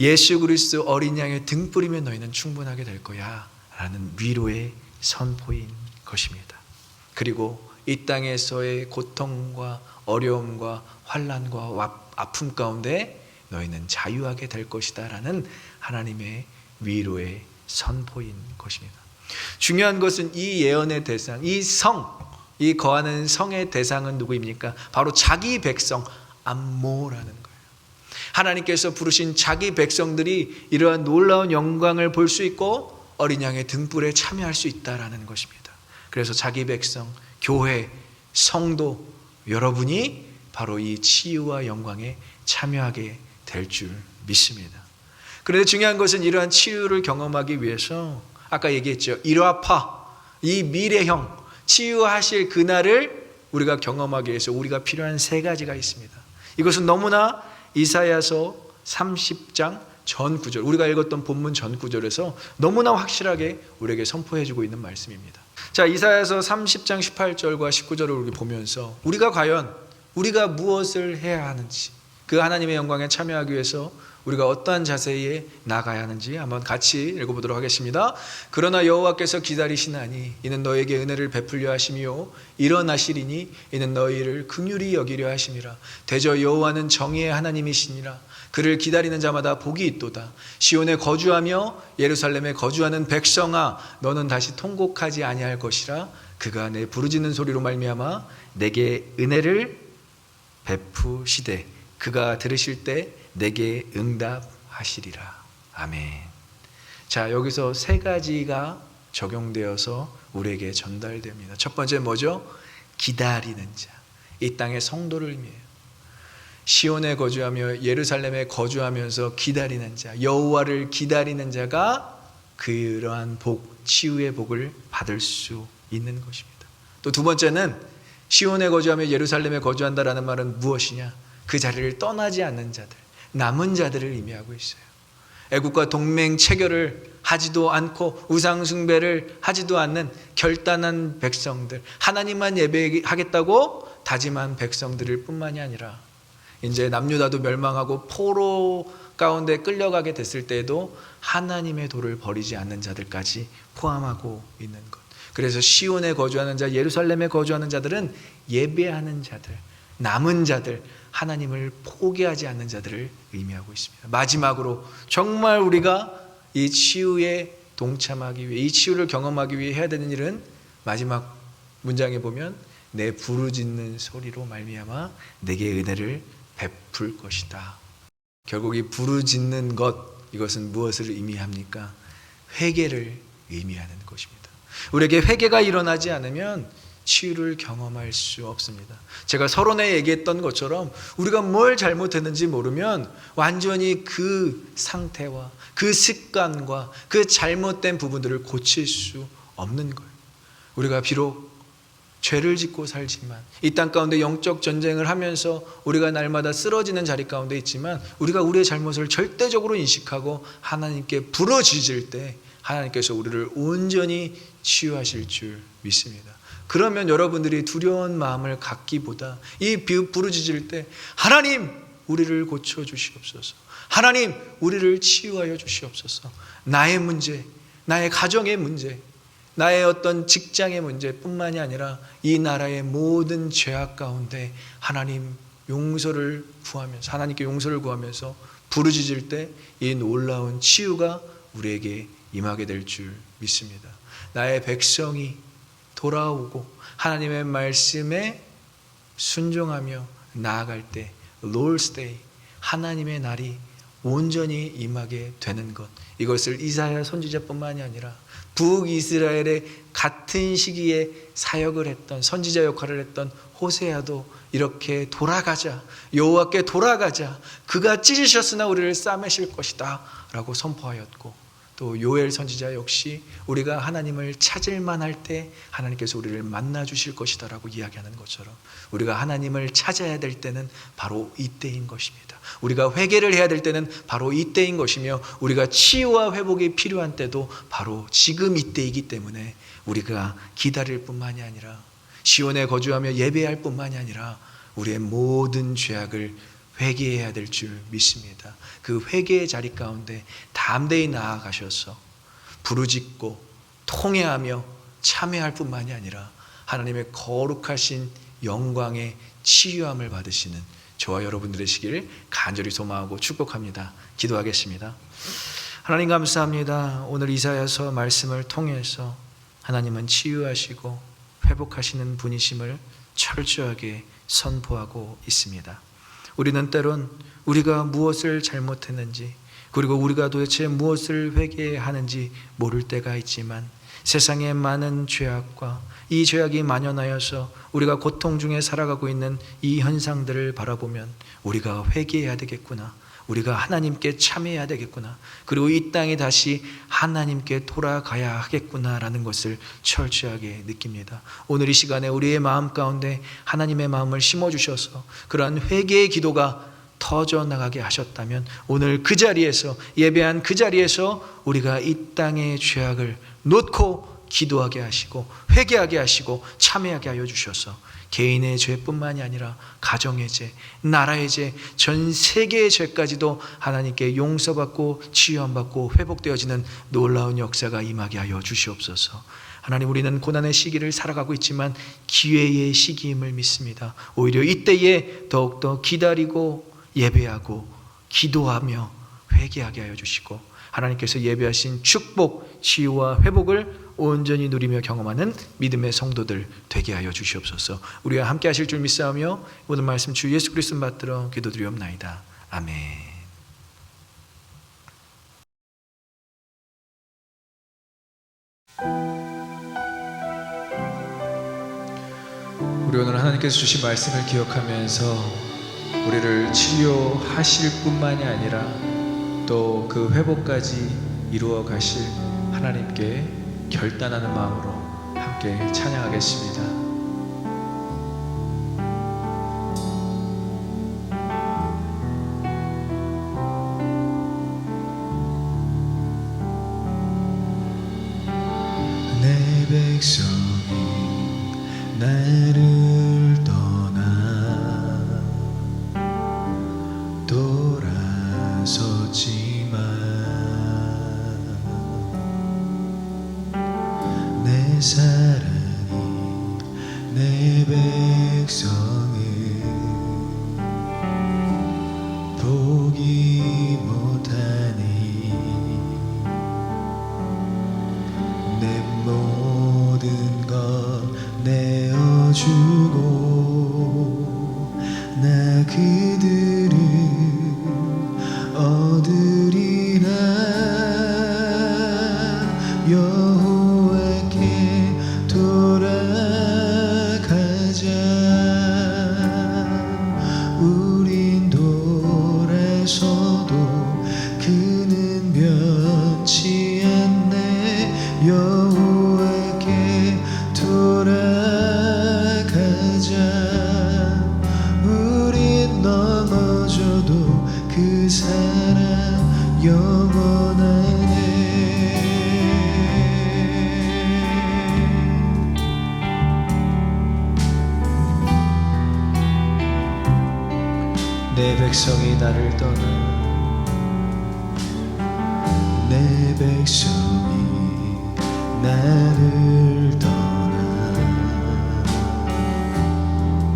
예수 그리스도 어린 양의 등불이면 너희는 충분하게 될 거야 라는 위로의 선포인 것입니다. 그리고 이 땅에서의 고통과 어려움과 환난과 아픔 가운데 너희는 자유하게 될 것이다 라는 하나님의 위로의 선포인 것입니다. 중요한 것은 이 예언의 대상, 이 성, 이 거하는 성의 대상은 누구입니까? 바로 자기 백성 암모라는 거예요. 하나님께서 부르신 자기 백성들이 이러한 놀라운 영광을 볼 수 있고 어린 양의 등불에 참여할 수 있다라는 것입니다. 그래서 자기 백성, 교회, 성도 여러분이 바로 이 치유와 영광에 참여하게 될 줄 믿습니다. 그런데 중요한 것은 이러한 치유를 경험하기 위해서 아까 얘기했죠. 일화파, 이 미래형 치유하실 그날을 우리가 경험하기 위해서 우리가 필요한 3가지가 있습니다. 이것은 너무나 이사야서 30장 전 구절, 우리가 읽었던 본문 전 구절에서 너무나 확실하게 우리에게 선포해주고 있는 말씀입니다. 자, 이사야서 30장 18절과 19절을 우리 보면서 우리가 무엇을 해야 하는지, 그 하나님의 영광에 참여하기 위해서 우리가 어떠한 자세에 나가야 하는지 한번 같이 읽어보도록 하겠습니다. 그러나 여호와께서 기다리시나니 이는 너에게 은혜를 베풀려 하심이요 일어나시리니 이는 너희를 긍휼히 여기려 하심이라. 대저 여호와는 정의의 하나님이시니라. 그를 기다리는 자마다 복이 있도다. 시온에 거주하며 예루살렘에 거주하는 백성아, 너는 다시 통곡하지 아니할 것이라. 그가 내 부르짖는 소리로 말미암아 내게 은혜를 베푸시되 그가 들으실 때 내게 응답하시리라. 아멘. 자, 여기서 3가지가 적용되어서 우리에게 전달됩니다. 첫 번째 뭐죠? 기다리는 자. 이 땅의 성도를 의미해요. 시온에 거주하며 예루살렘에 거주하면서 기다리는 자, 여호와를 기다리는 자가 그러한 복, 치유의 복을 받을 수 있는 것입니다. 또 2번째는 시온에 거주하며 예루살렘에 거주한다라는 말은 무엇이냐? 그 자리를 떠나지 않는 자들, 남은 자들을 의미하고 있어요. 애국과 동맹 체결을 하지도 않고 우상 숭배를 하지도 않는 결단한 백성들, 하나님만 예배하겠다고 다짐한 백성들일 뿐만이 아니라 이제 남유다도 멸망하고 포로 가운데 끌려가게 됐을 때에도 하나님의 도를 버리지 않는 자들까지 포함하고 있는 것. 그래서 시온에 거주하는 자, 예루살렘에 거주하는 자들은 예배하는 자들, 남은 자들, 하나님을 포기하지 않는 자들을 의미하고 있습니다. 마지막으로 정말 우리가 이 치유에 동참하기 위해, 이 치유를 경험하기 위해 해야 되는 일은 마지막 문장에 보면 내 부르짖는 소리로 말미암아 내게 은혜를 베풀 것이다. 결국 이 부르짖는 것, 이것은 무엇을 의미합니까? 회개를 의미하는 것입니다. 우리에게 회개가 일어나지 않으면 치유를 경험할 수 없습니다. 제가 서론에 얘기했던 것처럼 우리가 뭘 잘못했는지 모르면 완전히 그 상태와 그 습관과 그 잘못된 부분들을 고칠 수 없는 거예요. 우리가 비록 죄를 짓고 살지만, 이 땅 가운데 영적 전쟁을 하면서 우리가 날마다 쓰러지는 자리 가운데 있지만, 우리가 우리의 잘못을 절대적으로 인식하고 하나님께 부르짖을 때 하나님께서 우리를 온전히 치유하실 줄 믿습니다. 그러면 여러분들이 두려운 마음을 갖기보다 이 부르짖을 때 하나님 우리를 고쳐주시옵소서, 하나님 우리를 치유하여 주시옵소서, 나의 문제, 나의 가정의 문제, 나의 어떤 직장의 문제뿐만이 아니라 이 나라의 모든 죄악 가운데 하나님 용서를 구하면서, 하나님께 용서를 구하면서 부르짖을 때 이 놀라운 치유가 우리에게 임하게 될 줄 믿습니다. 나의 백성이 돌아오고 하나님의 말씀에 순종하며 나아갈 때 Lord's Day, 하나님의 날이 온전히 임하게 되는 것, 이것을 이사야 선지자뿐만이 아니라 북이스라엘의 같은 시기에 사역을 했던, 선지자 역할을 했던 호세아도 이렇게 돌아가자, 여호와께 돌아가자, 그가 찢으셨으나 우리를 싸매실 것이다 라고 선포하였고, 또 요엘 선지자 역시 우리가 하나님을 찾을 만할 때 하나님께서 우리를 만나 주실 것이다 라고 이야기하는 것처럼 우리가 하나님을 찾아야 될 때는 바로 이때인 것입니다. 우리가 회개를 해야 될 때는 바로 이때인 것이며, 우리가 치유와 회복이 필요한 때도 바로 지금 이때이기 때문에 우리가 기다릴 뿐만이 아니라 시온에 거주하며 예배할 뿐만이 아니라 우리의 모든 죄악을 회개해야 될 줄 믿습니다. 그 회개의 자리 가운데 담대히 나아가셔서 부르짖고 통회하며 참회할 뿐만이 아니라 하나님의 거룩하신 영광의 치유함을 받으시는 저와 여러분 되시기를 간절히 소망하고 축복합니다. 기도하겠습니다. 하나님 감사합니다. 오늘 이사야서 말씀을 통해서 하나님은 치유하시고 회복하시는 분이심을 철저하게 선포하고 있습니다. 우리는 때론 우리가 무엇을 잘못했는지, 그리고 우리가 도대체 무엇을 회개해야 하는지 모를 때가 있지만, 세상의 많은 죄악과 이 죄악이 만연하여서 우리가 고통 중에 살아가고 있는 이 현상들을 바라보면 우리가 회개해야 되겠구나, 우리가 하나님께 참여해야 되겠구나, 그리고 이 땅에 다시 하나님께 돌아가야 하겠구나라는 것을 철저하게 느낍니다. 오늘 이 시간에 우리의 마음 가운데 하나님의 마음을 심어주셔서 그러한 회개의 기도가 터져나가게 하셨다면, 오늘 그 자리에서, 예배한 그 자리에서 우리가 이 땅의 죄악을 놓고 기도하게 하시고 회개하게 하시고 참회하게 하여 주셔서 개인의 죄뿐만이 아니라 가정의 죄, 나라의 죄, 전 세계의 죄까지도 하나님께 용서받고 치유함받고 회복되어지는 놀라운 역사가 임하게 하여 주시옵소서. 하나님, 우리는 고난의 시기를 살아가고 있지만 기회의 시기임을 믿습니다. 오히려 이때에 더욱더 기다리고 예배하고 기도하며 회개하게 하여 주시고, 하나님께서 예배하신 축복, 치유와 회복을 온전히 누리며 경험하는 믿음의 성도들 되게 하여 주시옵소서. 우리와 함께 하실 줄 믿사오며 모든 말씀 주 예수 그리스도 받들어 기도드리옵나이다. 아멘. 우리 오늘 하나님께서 주신 말씀을 기억하면서 우리를 치료하실 뿐만이 아니라 또 그 회복까지 이루어 가실 하나님께 결단하는 마음으로 함께 찬양하겠습니다. 백성이 나를 떠나 돌아섰지만 내 사랑이 내 백성을 보기 못하니 내 모든 것 내어주고 나 그들을 얻으리라. 여호와께 돌아가자. 우린 돌아서도 그는 변치 않네. 여호와께 돌아가자. 우린 넘어져도 그 사랑 영원하네. 내 백성이 나를 떠나 내 백성이 나를 떠나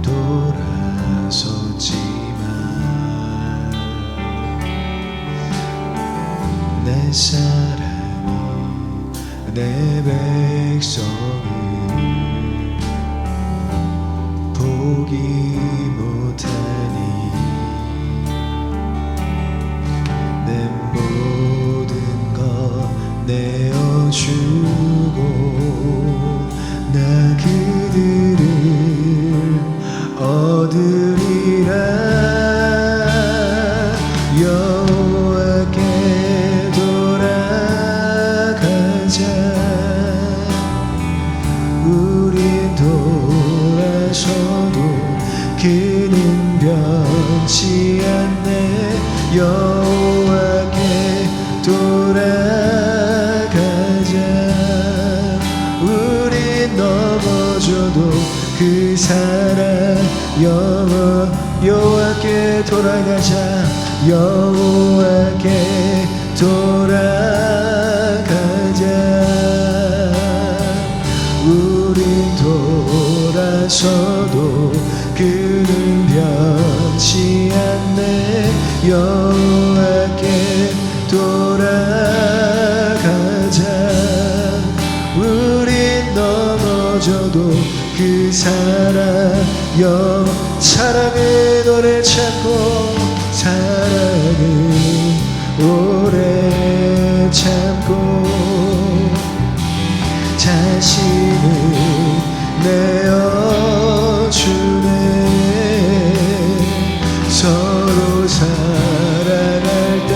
돌아섰지만 내 사랑이 내 백성을 보기 못하니 내 모든 것 내어주고 나 그들을 얻으리라. 여호와께 돌아가자. 우린 돌아서도 그는 변치 않네. 여호와께 돌아가자. 우린 넘어져도 그 사랑 여호와께 돌아가자. 여호와께 돌아가자. 우린 돌아서도 그는 변치 않네. 여호와께 돌아가자. 우린 넘어져도 그 사랑 사랑의 노래 참고 사랑을 오래 참고 자신을 내어주네. 서로 사랑할 때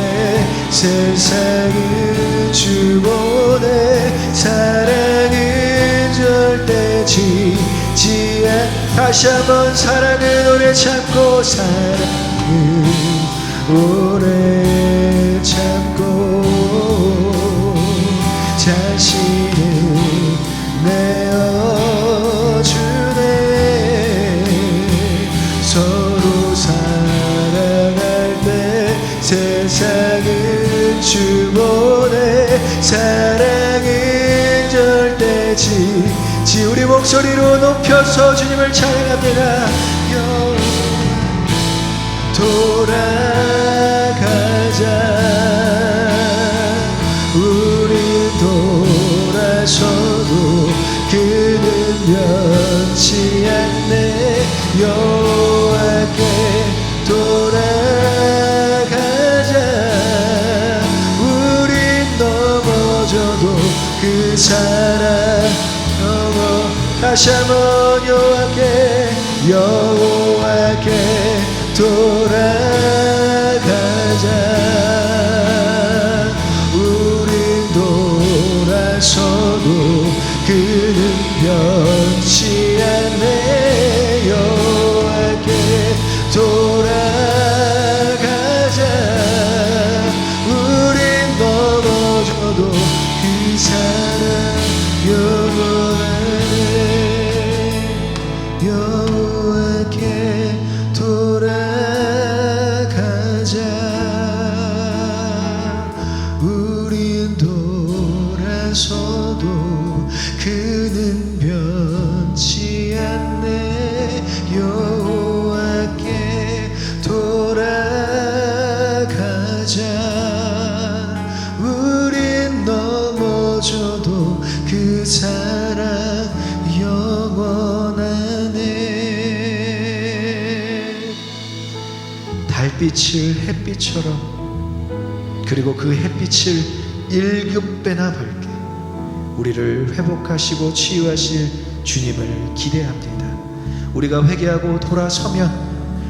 세상을 주보내. 사랑은 절대 지지 않. 다시 한번 사랑의 노래 참고 사랑을 오래 참고 자신을 내어주네. 서로 사랑할 때 세상은 주보내. 사랑은 절대 지지. 우리 목소리로 높여서 주님을 찬양합니다. 돌아가자. 우리 돌아서도 그는 변치 않네. 여호와께 돌아가자. 우린 넘어져도 그 사랑 다시 한번 여호와께 돌아가자. 우린 돌아서도 그는 변치 않네. 여호와께 돌아가자. 우린 넘어져도 그 사랑 영원 그는 변치 않네. 여호와께 돌아가자. 우린 넘어져도 그 사랑 영원하네. 달빛을 햇빛처럼, 그리고 그 햇빛을 7배나 밝게 우리를 회복하시고 치유하실 주님을 기대합니다. 우리가 회개하고 돌아서면,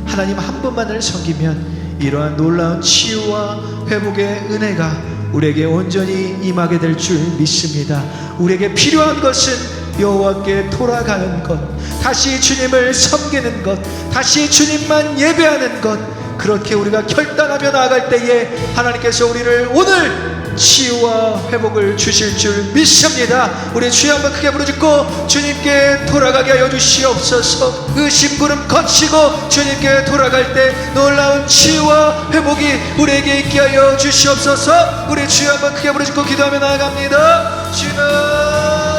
하나님 한 분만을 섬기면 이러한 놀라운 치유와 회복의 은혜가 우리에게 온전히 임하게 될 줄 믿습니다. 우리에게 필요한 것은 여호와께 돌아가는 것, 다시 주님을 섬기는 것, 다시 주님만 예배하는 것, 그렇게 우리가 결단하며 나아갈 때에 하나님께서 우리를 오늘 치유와 회복을 주실 줄 믿습니다. 우리 주여 한번 크게 부르짖고 주님께 돌아가게 하여 주시옵소서. 그 심부름 거치고 주님께 돌아갈 때 놀라운 치유와 회복이 우리에게 있게 하여 주시옵소서. 우리 주여 한번 크게 부르짖고 기도하며 나아갑니다. 주여,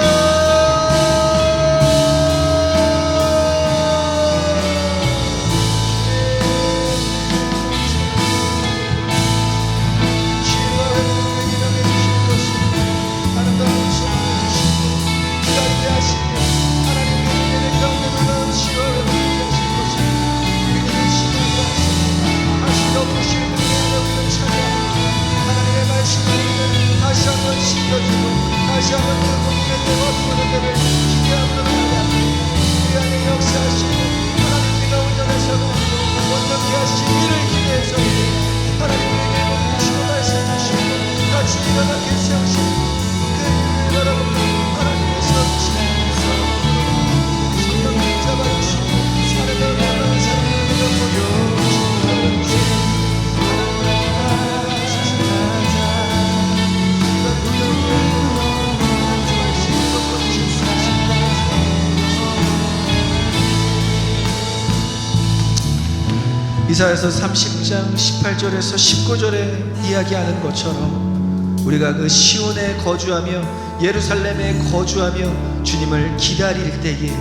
다시 한번 신겨주고 다시 한번 그 복음의 때와 부르는 때를 기대하며 나아가니 우리 안에 역사하시고 하나님 우리가 온전해서는 온전케 하신 일을 기대해서 하나님 우리에게 주시고 말씀해주시고 같이 일어나게 세우시고 그 일을 바라보고 하나님께서 주시는 성령을 잡아주시고 사랑을 나누는 사랑을 믿어보고 이사야서 30장 18절에서 19절에 이야기하는 것처럼 우리가 그 시온에 거주하며 예루살렘에 거주하며 주님을 기다릴 때에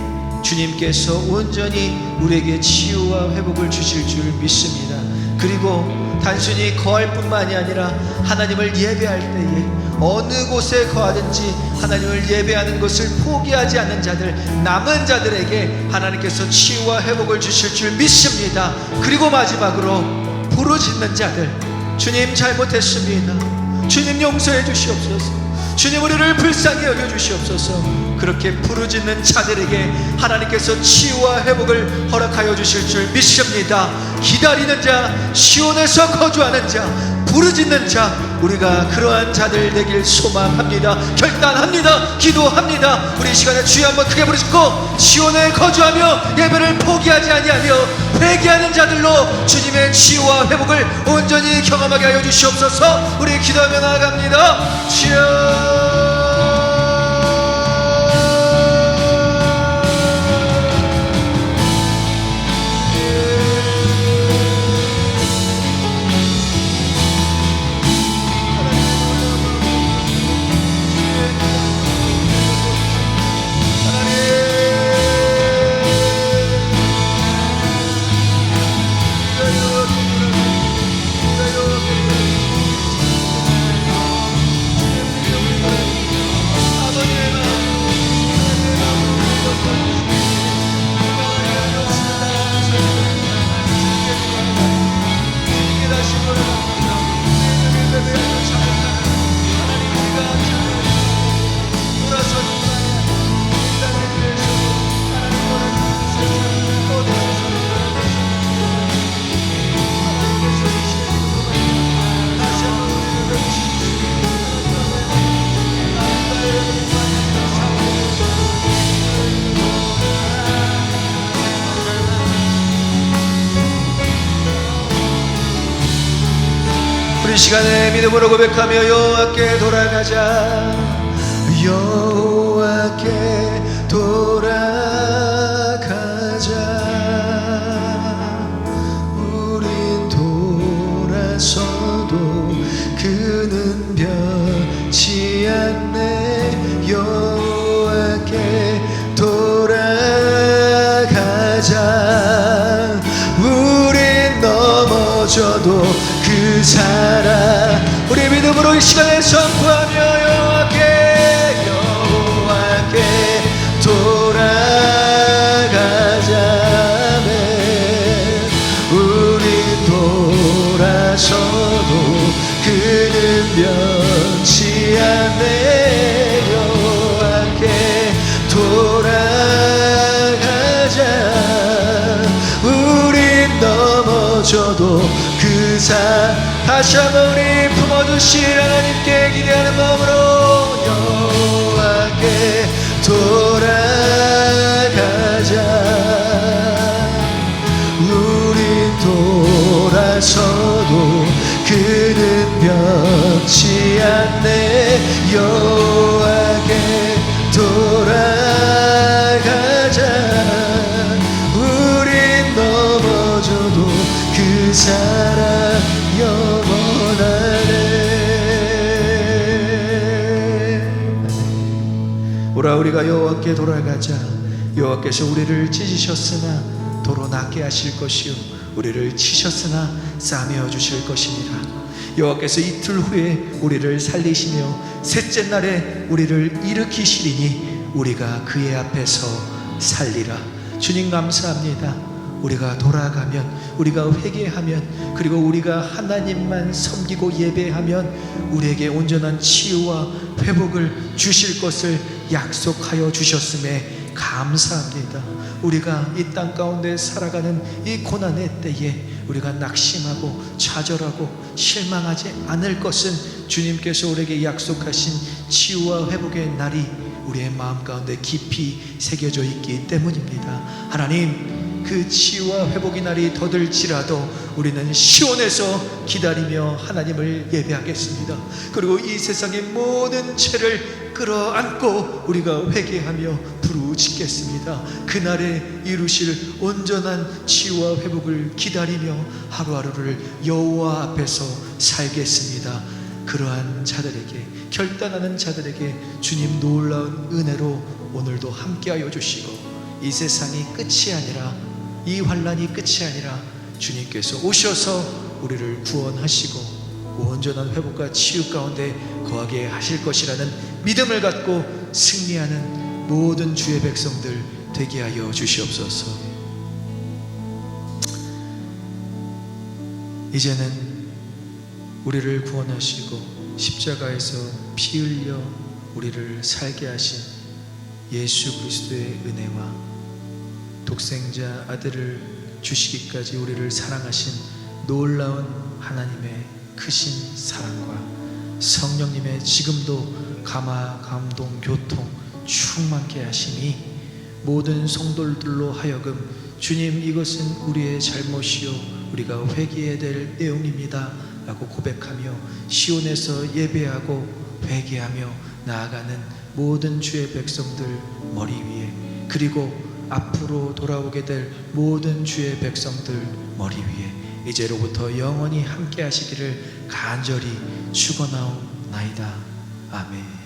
주님께서 온전히 우리에게 치유와 회복을 주실 줄 믿습니다. 그리고 단순히 거할 뿐만이 아니라 하나님을 예배할 때에 어느 곳에 거하든지 하나님을 예배하는 것을 포기하지 않는 자들, 남은 자들에게 하나님께서 치유와 회복을 주실 줄 믿습니다. 그리고 마지막으로 부르짖는 자들, 주님 잘못했습니다, 주님 용서해 주시옵소서, 주님 우리를 불쌍히 여겨주시옵소서. 그렇게 부르짖는 자들에게 하나님께서 치유와 회복을 허락하여 주실 줄 믿습니다. 기다리는 자, 시온에서 거주하는 자, 부르짖는 자, 우리가 그러한 자들 되길 소망합니다. 결단합니다. 기도합니다. 우리 이 시간에 주여 한번 크게 부르짖고 시온에 거주하며 예배를 포기하지 아니하며 회개하는 자들로 주님의 치유와 회복을 온전히 경험하게 하여 주시옵소서. 우리 기도하며 나아갑니다. 주여, 이 시간에 믿음으로 고백하며 여호와께 돌아가자. 여호와께 돌아가자. 우린 돌아서도 그는 변치 않네. 여호와께 넘어져도 그 사랑 우리 믿음으로 이 시간에 선포하며 여호와께 돌아가자매 우리 돌아서도 그는 변치 않네 여호와께 돌아가자 우린 넘어져도 다시 한번 우리 품어주실 하나님께 기대하는 마음으로 여호와께 돌아가자 우린 돌아서도 그는 변치 않네 여호와께 돌아가자 우린 넘어져도 그 사랑 영원하네 오라 우리가 여호와께 돌아가자 여호와께서 우리를 찢으셨으나 도로 낫게 하실 것이요 우리를 치셨으나 싸매어 주실 것이니라 여호와께서 이틀 후에 우리를 살리시며 셋째 날에 우리를 일으키시리니 우리가 그의 앞에서 살리라 주님 감사합니다 우리가 돌아가면 우리가 회개하면 그리고 우리가 하나님만 섬기고 예배하면 우리에게 온전한 치유와 회복을 주실 것을 약속하여 주셨음에 감사합니다 우리가 이 땅 가운데 살아가는 이 고난의 때에 우리가 낙심하고 좌절하고 실망하지 않을 것은 주님께서 우리에게 약속하신 치유와 회복의 날이 우리의 마음 가운데 깊이 새겨져 있기 때문입니다 하나님 그 치유와 회복의 날이 더들지라도 우리는 시온에서 기다리며 하나님을 예배하겠습니다 그리고 이 세상의 모든 죄를 끌어안고 우리가 회개하며 부르짖겠습니다 그날에 이루실 온전한 치유와 회복을 기다리며 하루하루를 여호와 앞에서 살겠습니다 그러한 자들에게 결단하는 자들에게 주님 놀라운 은혜로 오늘도 함께하여 주시고 이 세상이 끝이 아니라 이 환난이 끝이 아니라 주님께서 오셔서 우리를 구원하시고 온전한 회복과 치유 가운데 거하게 하실 것이라는 믿음을 갖고 승리하는 모든 주의 백성들 되게 하여 주시옵소서 이제는 우리를 구원하시고 십자가에서 피 흘려 우리를 살게 하신 예수 그리스도의 은혜와 독생자 아들을 주시기까지 우리를 사랑하신 놀라운 하나님의 크신 사랑과 성령님의 지금도 감화, 감동, 교통 충만케 하심이 모든 성도들로 하여금 주님 이것은 우리의 잘못이요 우리가 회개해야 될 내용입니다 라고 고백하며 시온에서 예배하고 회개하며 나아가는 모든 주의 백성들 머리 위에 그리고 앞으로 돌아오게 될 모든 주의 백성들 머리 위에 이제로부터 영원히 함께 하시기를 간절히 축원하옵나이다. 아멘.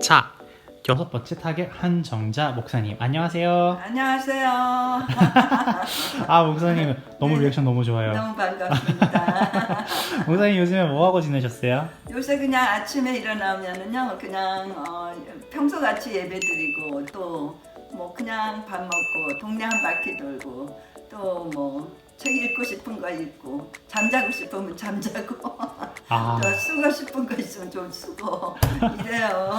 자, 6번째 타겟 한정자 목사님 안녕하세요. 안녕하세요. 아 목사님 너무 네. 리액션 너무 좋아요. 너무 반갑습니다. 목사님 요즘에 뭐 하고 지내셨어요? 요새 그냥 아침에 일어나면은요, 그냥 평소같이 예배드리고 또 뭐 그냥 밥 먹고 동네 한 바퀴 돌고 또 뭐 책 읽고 싶은 거 읽고 잠자고 싶으면 잠자고 아, 또 쓰고 싶은 거 있으면 좀 쓰고 이래요.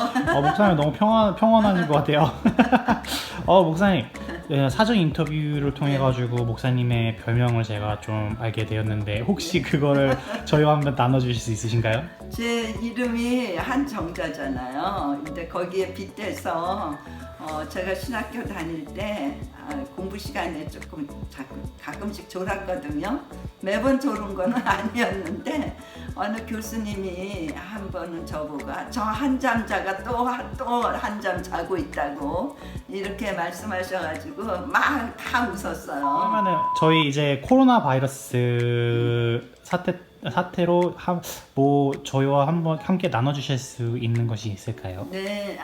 목사님 너무 평온하신 것 같아요. 목사님 사전 인터뷰를 통해 가지고 목사님의 별명을 제가 좀 알게 되었는데 혹시 그거를 저희와 한번 나눠주실 수 있으신가요? 제 이름이 한정자잖아요. 근데 거기에 빗대서 제가 신학교 다닐 때 공부 시간에 조금 가끔씩 졸았거든요. 매번 졸은 거는 아니었는데 어느 교수님이 한 번은 저보고 저 한잠 자가 또 한 잠 자고 있다고 이렇게 말씀하셔가지고 막 다 웃었어요. 그러면은 저희 이제 코로나 바이러스 사태로 뭐 저희와 한번 함께 나눠주실 수 있는 것이 있을까요? 네,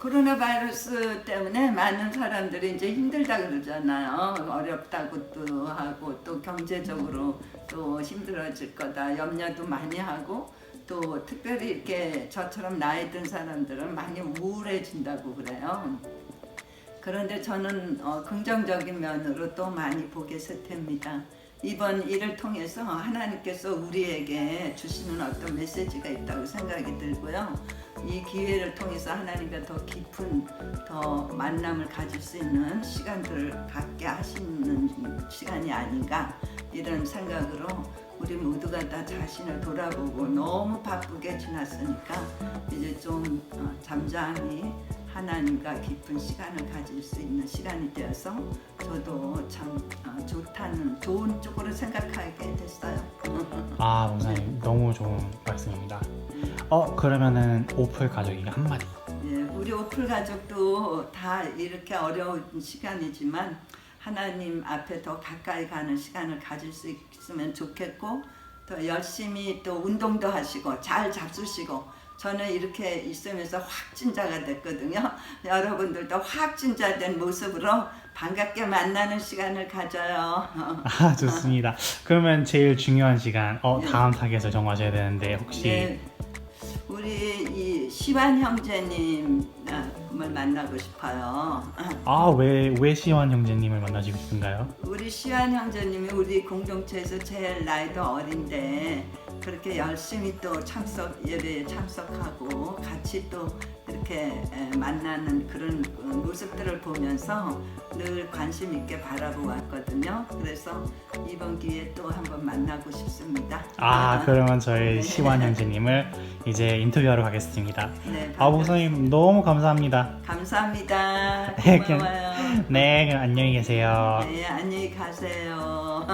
코로나 바이러스 때문에 많은 사람들이 이제 힘들다 그러잖아요. 어렵다고 또 하고 또 경제적으로 또 힘들어질 거다 염려도 많이 하고 또 특별히 이렇게 저처럼 나이 든 사람들은 많이 우울해진다고 그래요. 그런데 저는 긍정적인 면으로 또 많이 보겠습니다. 이번 일을 통해서 하나님께서 우리에게 주시는 어떤 메시지가 있다고 생각이 들고요. 이 기회를 통해서 하나님과 더 깊은 더 만남을 가질 수 있는 시간들을 갖게 하시는 시간이 아닌가 이런 생각으로 우리 모두가 다 자신을 돌아보고 너무 바쁘게 지났으니까 이제 좀 잠잠히 하나님과 깊은 시간을 가질 수 있는 시간이 되어서 저도 참 좋은 쪽으로 생각하게 됐어요. 아, 목사님 너무 좋은 말씀입니다. 그러면은 오플 가족에게 한마디. 예, 우리 오플 가족도 다 이렇게 어려운 시간이지만 하나님 앞에 더 가까이 가는 시간을 가질 수 있으면 좋겠고 더 열심히 또 운동도 하시고 잘 잡수시고 저는 이렇게 있으면서 확진자가 됐거든요. 여러분들도 확진자 된 모습으로 반갑게 만나는 시간을 가져요. 아, 좋습니다. 그러면 제일 중요한 시간 다음 타겟을 정하셔야 되는데 혹시 네, 우리 이 시완 형제님을 만나고 싶어요. 왜 시완 형제님을 만나시고 싶은가요? 우리 시완 형제님이 우리 공동체에서 제일 나이도 어린데 그렇게 열심히 또 예배에 참석하고 같이 또 이렇게 만나는 그런 모습들을 보면서 늘 관심 있게 바라보았거든요. 그래서 이번 기회에 또 한번 만나고 싶습니다. 그러면 저희 시완 형제님을 이제 인터뷰하러 가겠습니다. 네, 목사님 너무 감사합니다. 감사합니다. 네, 고마워요. 네, 그럼 안녕히 계세요. 네, 안녕히 가세요.